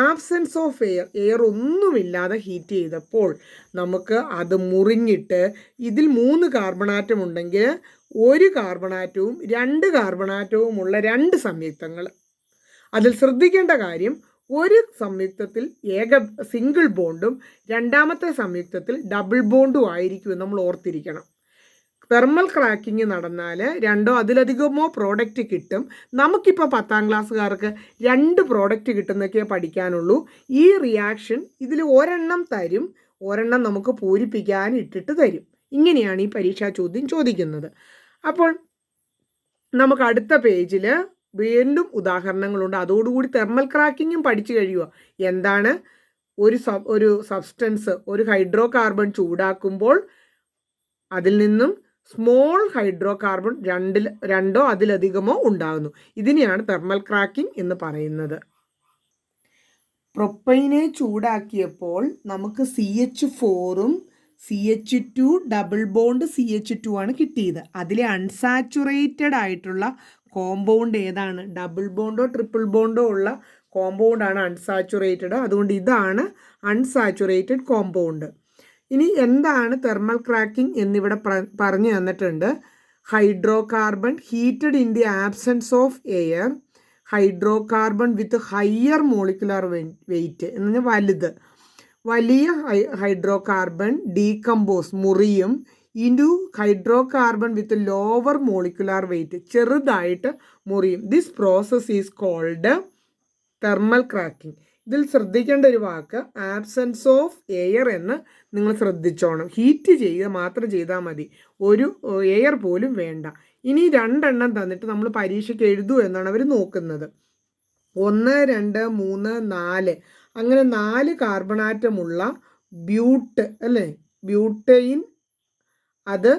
ആബ്സെൻസ് ഓഫ് എയർ ഒന്നുമില്ലാതെ ഹീറ്റ് ചെയ്തപ്പോൾ നമുക്ക് അത് മുറിഞ്ഞിട്ട് ഇതിൽ 3 കാർബണാറ്റം ഉണ്ടെങ്കിൽ 1 കാർബണാറ്റവും 2 കാർബണാറ്റവും ഉള്ള 2 സംയുക്തങ്ങൾ. അതിൽ ശ്രദ്ധിക്കേണ്ട കാര്യം, ഒരു സംയുക്തത്തിൽ സിംഗിൾ ബോണ്ടും 2ാമത്തെ സംയുക്തത്തിൽ ഡബിൾ ബോണ്ടും ആയിരിക്കും നമ്മൾ ഓർത്തിരിക്കണം. തെർമൽ ക്രാക്കിംഗ് നടന്നാൽ 2ഓ അതിലധികമോ പ്രോഡക്റ്റ് കിട്ടും. നമുക്കിപ്പോൾ 10ാം ക്ലാസ്സുകാർക്ക് 2 പ്രോഡക്റ്റ് കിട്ടുന്നൊക്കെ പഠിക്കാനുള്ളൂ. ഈ റിയാക്ഷൻ ഇതിൽ 1 എണ്ണം തരും, 1 എണ്ണം നമുക്ക് പൂരിപ്പിക്കാൻ ഇട്ടിട്ട് തരും. ഇങ്ങനെയാണ് ഈ പരീക്ഷാ ചോദ്യം ചോദിക്കുന്നത്. അപ്പോൾ നമുക്ക് അടുത്ത പേജിൽ വീണ്ടും ഉദാഹരണങ്ങളുണ്ട്. അതോടുകൂടി തെർമൽ ക്രാക്കിങ്ങും പഠിച്ചു കഴിയുക. എന്താണ്? ഒരു സബ്സ്റ്റൻസ്, ഒരു ഹൈഡ്രോ കാർബൺ ചൂടാക്കുമ്പോൾ അതിൽ നിന്നും സ്മോൾ ഹൈഡ്രോ കാർബൺ 2ഓ അതിലധികമോ ഉണ്ടാകുന്നു. ഇതിനെയാണ് തെർമൽ ക്രാക്കിംഗ് എന്ന് പറയുന്നത്. പ്രൊപ്പൈനെ ചൂടാക്കിയപ്പോൾ നമുക്ക് CH4ഉം CH2 ഡബിൾ ബോണ്ട് CH2 ആണ് കിട്ടിയത്. അതിലെ അൺസാച്ചുറേറ്റഡ് ആയിട്ടുള്ള കോമ്പൗണ്ട് ഏതാണ്? ഡബിൾ ബോണ്ടോ ട്രിപ്പിൾ ബോണ്ടോ ഉള്ള കോമ്പൗണ്ടാണ് അൺസാച്ചുറേറ്റഡ്. അതുകൊണ്ട് ഇതാണ് അൺസാച്ചുറേറ്റഡ് കോമ്പൗണ്ട്. ഇനി എന്താണ് തെർമൽ ക്രാക്കിംഗ് എന്നിവിടെ പറഞ്ഞു തന്നിട്ടുണ്ട്. Hydrocarbon heated in the absence of air, hydrocarbon with higher molecular weight എന്ന് പറഞ്ഞാൽ വലിയ ഹൈഡ്രോ കാർബൺ ഡീകമ്പോസ് മുറിയും into hydrocarbon with lower molecular weight ചെറുതായിട്ട് മുറിയും. This process is called thermal cracking. ഇതിൽ ശ്രദ്ധിക്കേണ്ട ഒരു വാക്ക് ആബ്സെൻസ് ഓഫ് എയർ എന്ന് നിങ്ങൾ ശ്രദ്ധിച്ചോണം. ഹീറ്റ് ചെയ്യുക മാത്രം ചെയ്താൽ മതി, ഒരു എയർ പോലും വേണ്ട. ഇനി 2 എണ്ണം തന്നിട്ട് നമ്മൾ പരീക്ഷയ്ക്ക് എഴുതൂ എന്നാണ് അവർ നോക്കുന്നത്. 1, 2, 3, 4 അങ്ങനെ 4 കാർബൺ ആറ്റമുള്ള ബ്യൂട്ട് അല്ലേ, ബ്യൂട്ടെയിൻ അത്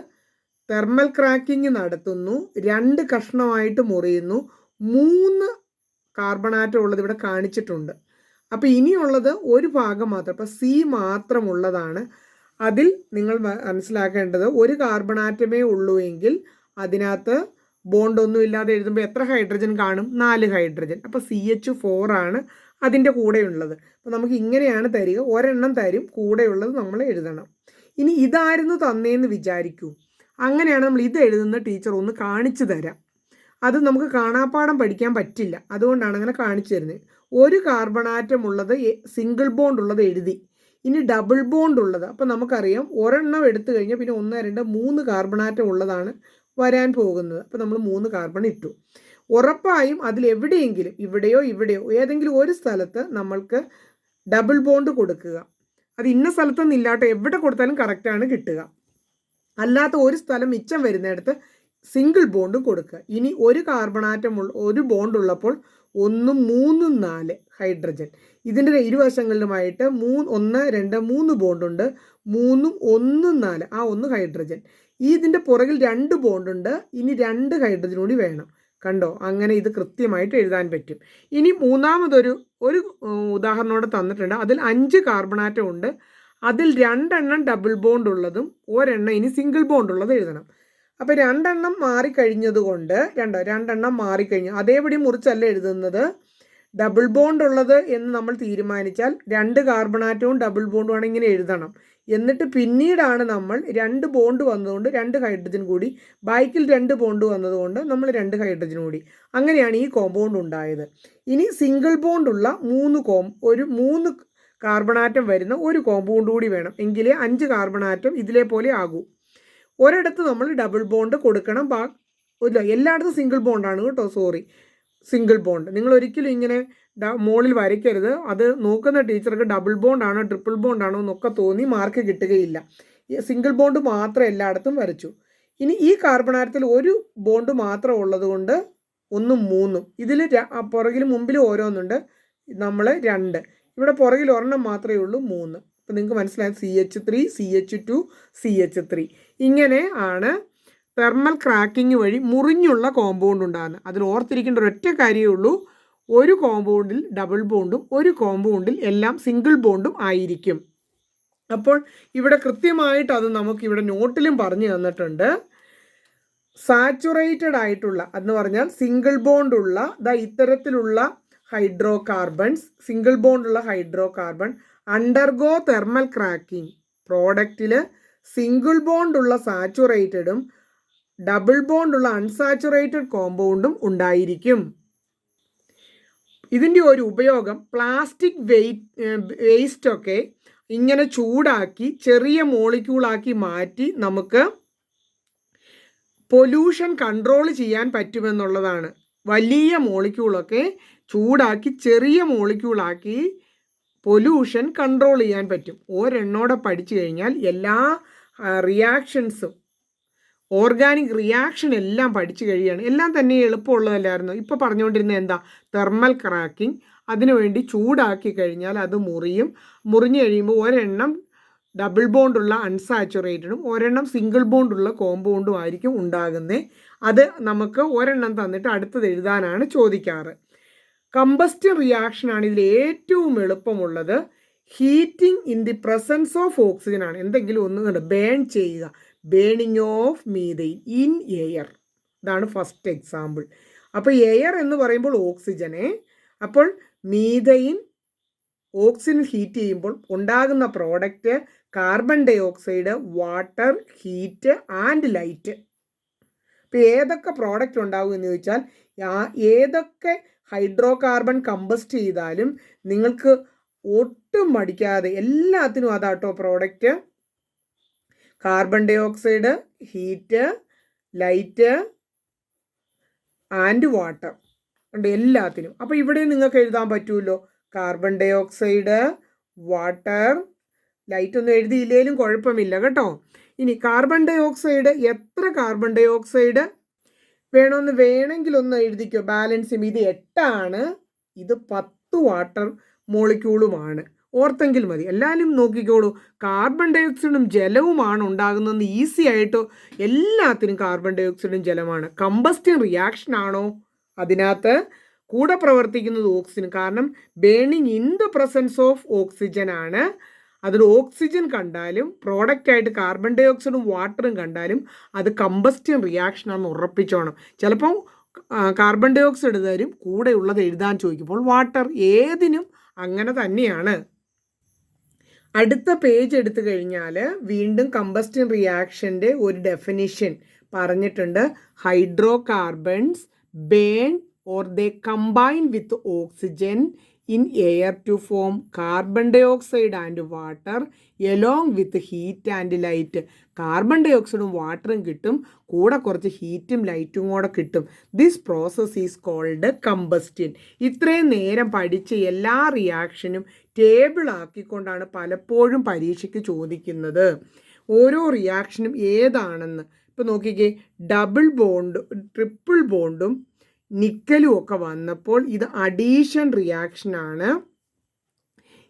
തെർമൽ ക്രാക്കിംഗ് നടത്തുന്നു, 2 കഷ്ണമായിട്ട് മുറിയുന്നു, 3 കാർബൺ ആറ്റം ഉള്ളത് ഇവിടെ കാണിച്ചിട്ടുണ്ട്. അപ്പോൾ ഇനിയുള്ളത് ഒരു ഭാഗം മാത്രം, അപ്പോൾ സി മാത്രമുള്ളതാണ്. അതിൽ നിങ്ങൾ മനസ്സിലാക്കേണ്ടത് ഒരു കാർബൺ ആറ്റമേ ഉള്ളൂ എങ്കിൽ അതിനകത്ത് ബോണ്ടൊന്നും ഇല്ലാതെ എഴുതുമ്പോൾ എത്ര ഹൈഡ്രജൻ കാണും? 4 ഹൈഡ്രജൻ. അപ്പോൾ CH4 ആണ് അതിൻ്റെ കൂടെയുള്ളത്. അപ്പോൾ നമുക്ക് ഇങ്ങനെയാണ് തരിക, ഒരെണ്ണം തരും, കൂടെയുള്ളത് നമ്മൾ എഴുതണം. ഇനി ഇതായിരുന്നു തന്നേന്ന് വിചാരിക്കൂ. അങ്ങനെയാണ് നമ്മൾ ഇത് എഴുതുന്ന ടീച്ചർ ഒന്ന് കാണിച്ചു തരാം. അത് നമുക്ക് കാണാപ്പാടം പഠിക്കാൻ പറ്റില്ല, അതുകൊണ്ടാണ് അങ്ങനെ കാണിച്ചു തരുന്നത്. ഒരു കാർബൺ ആറ്റം ഉള്ളത് സിംഗിൾ ബോണ്ട് ഉള്ളത് എഴുതി. ഇനി ഡബിൾ ബോണ്ട് ഉള്ളത്, അപ്പോൾ നമുക്കറിയാം ഒരെണ്ണം എടുത്തു കഴിഞ്ഞാൽ പിന്നെ 1, 2, 3 കാർബൺ ആറ്റം ഉള്ളതാണ് വരാൻ പോകുന്നത്. അപ്പോൾ നമ്മൾ 3 കാർബൺ ഇട്ടു. ഉറപ്പായും അതിലെവിടെയെങ്കിലും ഇവിടെയോ ഏതെങ്കിലും ഒരു സ്ഥലത്ത് നമ്മൾക്ക് ഡബിൾ ബോണ്ട് കൊടുക്കുക. അത് ഇന്ന സ്ഥലത്തൊന്നും ഇല്ലാട്ടോ, എവിടെ കൊടുത്താലും കറക്റ്റാണ് കിട്ടുക. അല്ലാത്ത ഒരു സ്ഥലം മിച്ചം വരുന്നിടത്ത് സിംഗിൾ ബോണ്ടും കൊടുക്കുക. ഇനി ഒരു കാർബൺ ആറ്റം ഒരു ബോണ്ട് ഉള്ളപ്പോൾ 1, 3, 4 ഹൈഡ്രജൻ. ഇതിൻ്റെ ഇരുവശങ്ങളിലുമായിട്ട് 1, 2, 3 ബോണ്ടുണ്ട്. 3, 1, 4 ആ 1 ഹൈഡ്രജൻ. ഇതിൻ്റെ പുറകിൽ 2 ബോണ്ടുണ്ട്. ഇനി 2 ഹൈഡ്രജൻ കൂടി വേണം. കണ്ടോ? അങ്ങനെ ഇത് കൃത്യമായിട്ട് എഴുതാൻ പറ്റും. ഇനി മൂന്നാമതൊരു ഉദാഹരണോടെ തന്നിട്ടുണ്ട്. അതിൽ 5 കാർബൺ ആറ്റം ഉണ്ട്. അതിൽ 2 എണ്ണം ഡബിൾ ബോണ്ട് ഉള്ളതും ഒരെണ്ണം ഇനി സിംഗിൾ ബോണ്ട് ഉള്ളത് എഴുതണം. അപ്പോൾ 2 എണ്ണം മാറിക്കഴിഞ്ഞതുകൊണ്ട് 2 എണ്ണം മാറിക്കഴിഞ്ഞു, അതേപടി മുറിച്ചല്ല എഴുതുന്നത്. ഡബിൾ ബോണ്ട് ഉള്ളത് എന്ന് നമ്മൾ തീരുമാനിച്ചാൽ 2 കാർബൺ ആറ്റവും ഡബിൾ ബോണ്ടും ആണ് ഇങ്ങനെ എഴുതണം. എന്നിട്ട് പിന്നീടാണ് നമ്മൾ 2 ബോണ്ട് വന്നതുകൊണ്ട് 2 ഹൈഡ്രജൻ കൂടി, ബാക്കിൽ 2 ബോണ്ട് വന്നതുകൊണ്ട് നമ്മൾ 2 ഹൈഡ്രജൻ കൂടി. അങ്ങനെയാണ് ഈ കോമ്പൗണ്ട് ഉണ്ടായത്. ഇനി സിംഗിൾ ബോണ്ടുള്ള 3 കാർബൺ ആറ്റം വരുന്ന ഒരു കോമ്പൗണ്ട് കൂടി വേണം, എങ്കിലേ 5 കാർബൺ ആറ്റം ഇതിലെ പോലെ ആകൂ. ഒരിടത്ത് നമ്മൾ ഡബിൾ ബോണ്ട് കൊടുക്കണം, ഇല്ല എല്ലായിടത്തും സിംഗിൾ ബോണ്ടാണ് കേട്ടോ, സോറി, സിംഗിൾ ബോണ്ട്. നിങ്ങൾ ഒരിക്കലും ഇങ്ങനെ മുകളിൽ വരയ്ക്കരുത്. അത് നോക്കുന്ന ടീച്ചർക്ക് ഡബിൾ ബോണ്ടാണോ ട്രിപ്പിൾ ബോണ്ടാണോ എന്നൊക്കെ തോന്നി മാർക്ക് കിട്ടുകയില്ല. സിംഗിൾ ബോണ്ട് മാത്രം എല്ലായിടത്തും വരച്ചു. ഇനി ഈ കാർബൺ ആറ്റത്തിൽ ഒരു ബോണ്ട് മാത്രം ഉള്ളത് കൊണ്ട് 1, 3 ഇതിൽ പുറകിൽ മുമ്പിൽ ഓരോന്നുണ്ട്. നമ്മൾ 2 ഇവിടെ പുറകിൽ ഒരെണ്ണം മാത്രമേ ഉള്ളൂ, 3. അപ്പോൾ നിങ്ങൾക്ക് മനസ്സിലായി CH3, CH2, CH3 ഇങ്ങനെ ആണ് തെർമൽ ക്രാക്കിംഗ് വഴി മുറിഞ്ഞുള്ള കോമ്പൗണ്ട് ഉണ്ടാകുന്നത്. അതിൽ ഓർത്തിരിക്കേണ്ട ഒരൊറ്റ കാര്യമേ ഉള്ളൂ, ഒരു കോമ്പൗണ്ടിൽ ഡബിൾ ബോണ്ടും ഒരു കോമ്പൗണ്ടിൽ എല്ലാം സിംഗിൾ ബോണ്ടും ആയിരിക്കും. അപ്പോൾ ഇവിടെ കൃത്യമായിട്ട് അത് നമുക്കിവിടെ നോട്ടിലും പറഞ്ഞു തന്നിട്ടുണ്ട്. സാച്ചുറേറ്റഡ് ആയിട്ടുള്ള എന്ന് പറഞ്ഞാൽ സിംഗിൾ ബോണ്ടുള്ള ഇത്തരത്തിലുള്ള ഹൈഡ്രോ കാർബൺസ്, സിംഗിൾ ബോണ്ടുള്ള hydrocarbon undergo thermal cracking. പ്രോഡക്റ്റിൽ സിംഗിൾ ബോണ്ടുള്ള സാച്ചുറേറ്റഡും ഡബിൾ ബോണ്ടുള്ള അൺസാച്ചുറേറ്റഡ് കോമ്പൗണ്ടും ഉണ്ടായിരിക്കും. ഇതിൻ്റെ ഒരു ഉപയോഗം പ്ലാസ്റ്റിക് വേസ്റ്റൊക്കെ ഇങ്ങനെ ചൂടാക്കി ചെറിയ മോളിക്യൂളാക്കി മാറ്റി നമുക്ക് പൊല്യൂഷൻ കൺട്രോൾ ചെയ്യാൻ പറ്റുമെന്നുള്ളതാണ്. വലിയ മോളിക്യൂളൊക്കെ ചൂടാക്കി ചെറിയ മോളിക്യൂളാക്കി പൊല്യൂഷൻ കൺട്രോൾ ചെയ്യാൻ പറ്റും. ഒരെണ്ണോടെ പഠിച്ചു കഴിഞ്ഞാൽ എല്ലാ റിയാക്ഷൻസും ഓർഗാനിക് റിയാക്ഷൻ എല്ലാം പഠിച്ചു കഴിയുകയാണ്. എല്ലാം തന്നെ എളുപ്പമുള്ളതല്ലായിരുന്നു. ഇപ്പോൾ പറഞ്ഞുകൊണ്ടിരുന്നത് എന്താ? Thermal cracking. അതിനുവേണ്ടി ചൂടാക്കി കഴിഞ്ഞാൽ അത് മുറിഞ്ഞു കഴിയുമ്പോൾ ഒരെണ്ണം ഡബിൾ ബോണ്ടുള്ള അൺസാച്ചുറേറ്റഡും ഒരെണ്ണം സിംഗിൾ ബോണ്ടുള്ള കോമ്പൗണ്ടും ആയിരിക്കും ഉണ്ടാകുന്നത്. അത് നമുക്ക് ഒരെണ്ണം തന്നിട്ട് അടുത്തത് എഴുതാനാണ് ചോദിക്കാറ്. കമ്പസ്റ്റൻ റിയാക്ഷനാണ് ഇതിൽ ഏറ്റവും എളുപ്പമുള്ളത്. Heating in the presence of oxygen ആണ്. എന്തെങ്കിലും ഒന്ന് ബേൺ ചെയ്യുക, burning of methane in air. ഇതാണ് ഫസ്റ്റ് എക്സാമ്പിൾ. അപ്പോൾ എയർ എന്ന് പറയുമ്പോൾ ഓക്സിജനെ, അപ്പോൾ മീഥെയ്ൻ ഓക്സിജൻ ഹീറ്റ് ചെയ്യുമ്പോൾ ഉണ്ടാകുന്ന product carbon dioxide, water, heat and light. ഇപ്പോൾ ഏതൊക്കെ പ്രോഡക്റ്റ് ഉണ്ടാകും എന്ന് ചോദിച്ചാൽ ഏതൊക്കെ ഹൈഡ്രോ കാർബൺ കമ്പസ്റ്റ് ചെയ്താലും നിങ്ങൾക്ക് ഒട്ടും മടിക്കാതെ എല്ലാത്തിനും അതാട്ടോ product. Carbon dioxide, heat, light and water ഉണ്ട് എല്ലാത്തിനും. അപ്പോൾ ഇവിടെ നിങ്ങൾക്ക് എഴുതാൻ പറ്റുമല്ലോ, carbon dioxide, water. Light ഒന്നും എഴുതിയില്ലേലും കുഴപ്പമില്ല കേട്ടോ. ഇനി കാർബൺ ഡൈ ഓക്സൈഡ്, എത്ര കാർബൺ ഡൈ ഓക്സൈഡ് വേണമെങ്കിൽ ഒന്ന് എഴുതിക്കോ. ബാലൻസ് ചെയ്യുമ്പോൾ ഇത് 8 ആണ്, ഇത് 10 വാട്ടർ മോളിക്യൂളുമാണ്. ഓർത്തെങ്കിൽ മതി. എല്ലാവരും നോക്കിക്കോളൂ, കാർബൺ ഡൈ ഓക്സൈഡും ജലവുമാണ് ഉണ്ടാകുന്നതെന്ന് ഈസി ആയിട്ട്. എല്ലാത്തിനും കാർബൺ ഡൈ ഓക്സൈഡും ജലമാണ്. കമ്പസ്റ്റൻ റിയാക്ഷൻ ആണോ? അതിനകത്ത് കൂടെ പ്രവർത്തിക്കുന്നത് ഓക്സിജൻ. കാരണം burning in the presence of oxygen ആണ്. അതിൽ ഓക്സിജൻ കണ്ടാലും പ്രോഡക്റ്റ് ആയിട്ട് കാർബൺ ഡൈ ഓക്സൈഡും വാട്ടറും കണ്ടാലും അത് കമ്പസ്റ്റൻ റിയാക്ഷൻ ആണെന്ന് ഉറപ്പിച്ചോണം. ചിലപ്പോൾ കാർബൺ ഡൈ ഓക്സൈഡ് തരും, കൂടെ ഉള്ളത് എഴുതാൻ ചോദിക്കുമ്പോൾ വാട്ടർ. ഏതിനും അങ്ങനെ തന്നെയാണ്. അടുത്ത പേജ് എടുത്തു കഴിഞ്ഞാൽ വീണ്ടും കമ്പസ്റ്റൻ റിയാക്ഷൻ്റെ ഒരു ഡെഫിനിഷൻ പറഞ്ഞിട്ടുണ്ട്. Hydrocarbons burn or they combine with oxygen in air to form carbon dioxide and water along with heat and light. Carbon ഡൈ ഓക്സൈഡും വാട്ടറും കിട്ടും, കൂടെ കുറച്ച് ഹീറ്റും ലൈറ്റും കൂടെ കിട്ടും. This process is called combustion. ഇത്രയും നേരം പഠിച്ച എല്ലാ റിയാക്ഷനും ടേബിൾ ആക്കിക്കൊണ്ടാണ് പലപ്പോഴും പരീക്ഷയ്ക്ക് ചോദിക്കുന്നത്. ഓരോ റിയാക്ഷനും ഏതാണെന്ന്. ഇപ്പോൾ നോക്കിക്കേ, ഡബിൾ ബോണ്ട്, ട്രിപ്പിൾ ബോണ്ടും നിക്കലും ഒക്കെ വന്നപ്പോൾ ഇത് അഡീഷൻ റിയാക്ഷനാണ്.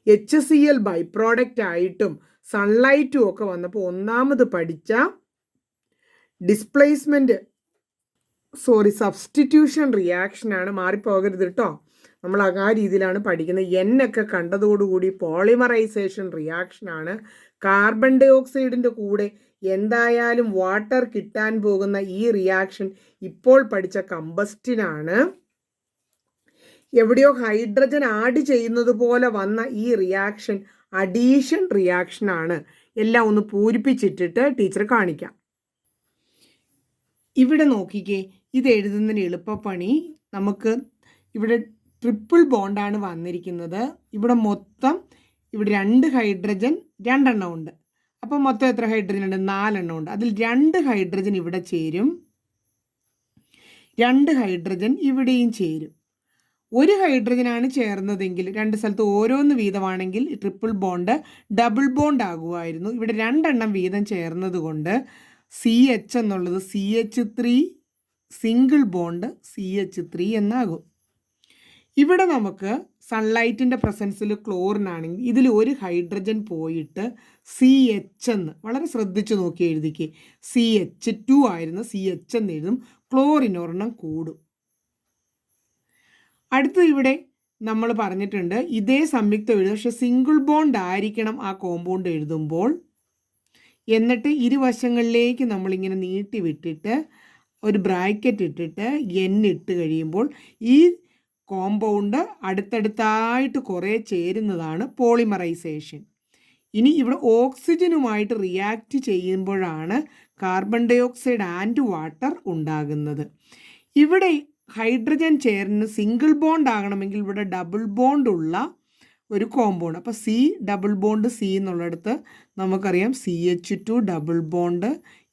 HCl ബൈ പ്രോഡക്റ്റ് ആയിട്ടും സൺലൈറ്റും ഒക്കെ വന്നപ്പോൾ ഒന്നാമത് പഠിച്ച സബ്സ്റ്റിറ്റ്യൂഷൻ റിയാക്ഷനാണ്. മാറിപ്പോകരുത് കേട്ടോ, നമ്മൾ ആ രീതിയിലാണ് പഠിക്കുന്നത്. എന്നൊക്കെ കണ്ടതോടുകൂടി പോളിമറൈസേഷൻ റിയാക്ഷനാണ്. കാർബൺ ഡൈ ഓക്സൈഡിൻ്റെ കൂടെ എന്തായാലും വാട്ടർ കിട്ടാൻ പോകുന്ന ഈ റിയാക്ഷൻ ഇപ്പോൾ പഠിച്ച കമ്പസ്റ്റിനാണ്. എവിടെയോ ഹൈഡ്രജൻ ആഡ് ചെയ്യുന്നത് പോലെ വന്ന ഈ റിയാക്ഷൻ അഡീഷൻ റിയാക്ഷനാണ്. എല്ലാം ഒന്ന് പൂരിപ്പിച്ചിട്ടിട്ട് ടീച്ചർ കാണിക്കാം. ഇവിടെ നോക്കിക്കേ, ഇത് എഴുതുന്നതിന് എളുപ്പപ്പണി. നമുക്ക് ഇവിടെ ട്രിപ്പിൾ ബോണ്ടാണ് വന്നിരിക്കുന്നത്. ഇവിടെ മൊത്തം ഇവിടെ 2 ഹൈഡ്രജൻ 2 എണ്ണം ഉണ്ട്. അപ്പം മൊത്തം എത്ര ഹൈഡ്രജൻ ഉണ്ട്? 4 എണ്ണം ഉണ്ട്. അതിൽ 2 ഹൈഡ്രജൻ ഇവിടെ ചേരും, 2 ഹൈഡ്രജൻ ഇവിടെയും ചേരും. 1 ഹൈഡ്രജനാണ് ചേർന്നതെങ്കിൽ 2 സ്ഥലത്ത് ഓരോന്ന് വീതമാണെങ്കിൽ ട്രിപ്പിൾ ബോണ്ട് ഡബിൾ ബോണ്ട് ആകുമായിരുന്നു. ഇവിടെ 2 എണ്ണം വീതം ചേർന്നത് കൊണ്ട് CH എന്നുള്ളത് CH3 സിംഗിൾ ബോണ്ട് CH3 എന്നാകും. ഇവിടെ നമുക്ക് സൺലൈറ്റിൻ്റെ പ്രസൻസിൽ ക്ലോറിനാണെങ്കിൽ ഇതിൽ 1 ഹൈഡ്രജൻ പോയിട്ട് CH എന്ന് വളരെ ശ്രദ്ധിച്ച് നോക്കി എഴുതിക്കേ. CH2 ആയിരുന്നു, CH എന്ന് എഴുതും. ക്ലോറിനൊരെണ്ണം കൂടും. അടുത്ത് ഇവിടെ നമ്മൾ പറഞ്ഞിട്ടുണ്ട് ഇതേ സംയുക്തം എഴുതും, പക്ഷെ സിംഗിൾ ബോണ്ട് ആയിരിക്കണം ആ കോമ്പൗണ്ട് എഴുതുമ്പോൾ. എന്നിട്ട് ഇരുവശങ്ങളിലേക്ക് നമ്മളിങ്ങനെ നീട്ടി വിട്ടിട്ട് ഒരു ബ്രാക്കറ്റ് ഇട്ടിട്ട് N ഇട്ട് കഴിയുമ്പോൾ ഈ കോമ്പൗണ്ട് അടുത്തടുത്തായിട്ട് കുറേ ചേരുന്നതാണ് പോളിമറൈസേഷൻ. ഇനി ഇവിടെ ഓക്സിജനുമായിട്ട് റിയാക്ട് ചെയ്യുമ്പോഴാണ് carbon dioxide and water ഉണ്ടാകുന്നത്. ഇവിടെ ഹൈഡ്രജൻ ചേർന്ന് സിംഗിൾ ബോണ്ട് ആകണമെങ്കിൽ ഇവിടെ ഡബിൾ ബോണ്ട് ഉള്ള ഒരു കോമ്പൗണ്ട്. അപ്പോൾ ഡബിൾ ബോണ്ട് C എന്നുള്ളിടത്ത് നമുക്കറിയാം CH2 ഡബിൾ ബോണ്ട്.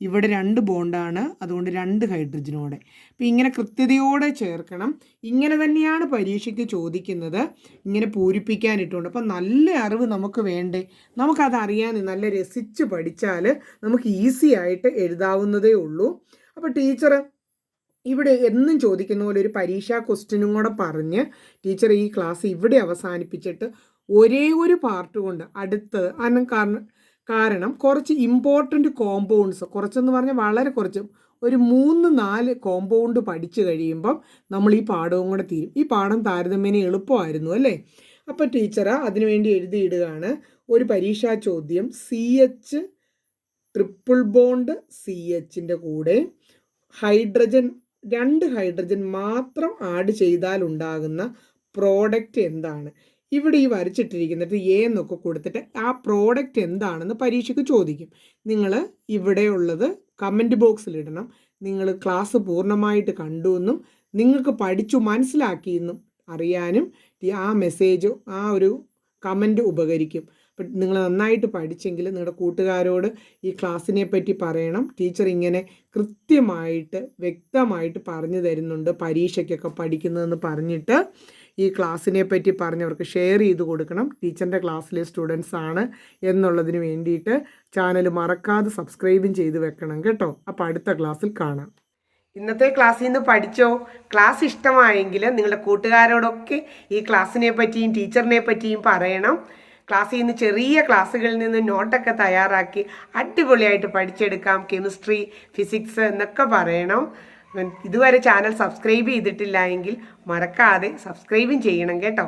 ഇവിടെ 2 ബോണ്ടാണ്, അതുകൊണ്ട് 2 ഹൈഡ്രജനോടെ. അപ്പോൾ ഇങ്ങനെ കൃത്യതയോടെ ചേർക്കണം. ഇങ്ങനെ തന്നെയാണ് പരീക്ഷയ്ക്ക് ചോദിക്കുന്നത്. ഇങ്ങനെ പൂരിപ്പിക്കാനിട്ടുണ്ട്. അപ്പോൾ നല്ല അറിവ് നമുക്ക് വേണ്ടേ? നമുക്കത് അറിയാൻ നല്ല രസിച്ച് പഠിച്ചാൽ നമുക്ക് ഈസി ആയിട്ട് എഴുതാവുന്നതേ ഉള്ളൂ. അപ്പോൾ ടീച്ചർ ഇവിടെ എന്നും ചോദിക്കുന്ന പോലെ ഒരു പരീക്ഷാ ക്വസ്റ്റ്യനും കൂടെ പറഞ്ഞ് ടീച്ചർ ഈ ക്ലാസ് ഇവിടെ അവസാനിപ്പിച്ചിട്ട് ഒരേ ഒരു പാർട്ട് കൊണ്ട് അടുത്തത് കാരണം കുറച്ച് ഇമ്പോർട്ടൻ്റ് കോമ്പൗണ്ട്സ്, കുറച്ചെന്ന് പറഞ്ഞാൽ വളരെ കുറച്ച്, ഒരു 3-4 കോമ്പൗണ്ട് പഠിച്ചു കഴിയുമ്പം നമ്മൾ ഈ പാഠവും കൂടെ തീരും. ഈ പാഠം താരതമ്യേന എളുപ്പമായിരുന്നു അല്ലേ? അപ്പോൾ ടീച്ചർ അതിനുവേണ്ടി എഴുതിയിടുകയാണ് ഒരു പരീക്ഷാ ചോദ്യം. CH ട്രിപ്പിൾ ബോണ്ട് CHൻ്റെ കൂടെ ഹൈഡ്രജൻ 2 ഹൈഡ്രജൻ മാത്രം ആഡ് ചെയ്താൽ ഉണ്ടാകുന്ന പ്രോഡക്റ്റ് എന്താണ്? ഇവിടെ ഈ വരച്ചിട്ടിരിക്കുന്നിട്ട് A എന്നൊക്കെ കൊടുത്തിട്ട് ആ പ്രോഡക്റ്റ് എന്താണെന്ന് പരീക്ഷയ്ക്ക് ചോദിക്കും. നിങ്ങൾ ഇവിടെയുള്ളത് കമൻറ്റ് ബോക്സിൽ ഇടണം. നിങ്ങൾ ക്ലാസ് പൂർണ്ണമായിട്ട് കണ്ടു എന്നും നിങ്ങൾക്ക് പഠിച്ചു മനസ്സിലാക്കിയെന്നും അറിയാനും ആ മെസ്സേജ്, ആ ഒരു കമൻറ്റ് ഉപകരിക്കും. അപ്പം നിങ്ങൾ നന്നായിട്ട് പഠിച്ചെങ്കിൽ നിങ്ങളുടെ കൂട്ടുകാരോട് ഈ ക്ലാസ്സിനെ പറ്റി പറയണം. ടീച്ചർ ഇങ്ങനെ കൃത്യമായിട്ട് വ്യക്തമായിട്ട് പറഞ്ഞു തരുന്നുണ്ട് പരീക്ഷയ്ക്കൊക്കെ പഠിക്കുന്നതെന്ന് പറഞ്ഞിട്ട്. ഈ ക്ലാസ്സിനെ പറ്റി പറഞ്ഞവർക്ക് ഷെയർ ചെയ്ത് കൊടുക്കണം. ടീച്ചറിൻ്റെ ക്ലാസ്സിലെ സ്റ്റുഡൻസ് ആണ് എന്നുള്ളതിന് വേണ്ടിയിട്ട് ചാനൽ മറക്കാതെ സബ്സ്ക്രൈബും ചെയ്ത് വെക്കണം കേട്ടോ. അപ്പോൾ അടുത്ത ക്ലാസ്സിൽ കാണാം. ഇന്നത്തെ ക്ലാസ്സിൽ നിന്ന് പഠിച്ചോ? ക്ലാസ് ഇഷ്ടമായെങ്കിൽ നിങ്ങളുടെ കൂട്ടുകാരോടൊക്കെ ഈ ക്ലാസ്സിനെ പറ്റിയും ടീച്ചറിനെ പറ്റിയും പറയണം. ക്ലാസ്സിൽ നിന്ന് ചെറിയ ക്ലാസ്സുകളിൽ നിന്ന് നോട്ടൊക്കെ തയ്യാറാക്കി അടിപൊളിയായിട്ട് പഠിച്ചെടുക്കാം. കെമിസ്ട്രി, ഫിസിക്സ് എന്നൊക്കെ പറയണം. ഇതുവരെ ചാനൽ സബ്സ്ക്രൈബ് ചെയ്തിട്ടില്ല എങ്കിൽ മറക്കാതെ സബ്സ്ക്രൈബും ചെയ്യണം കേട്ടോ.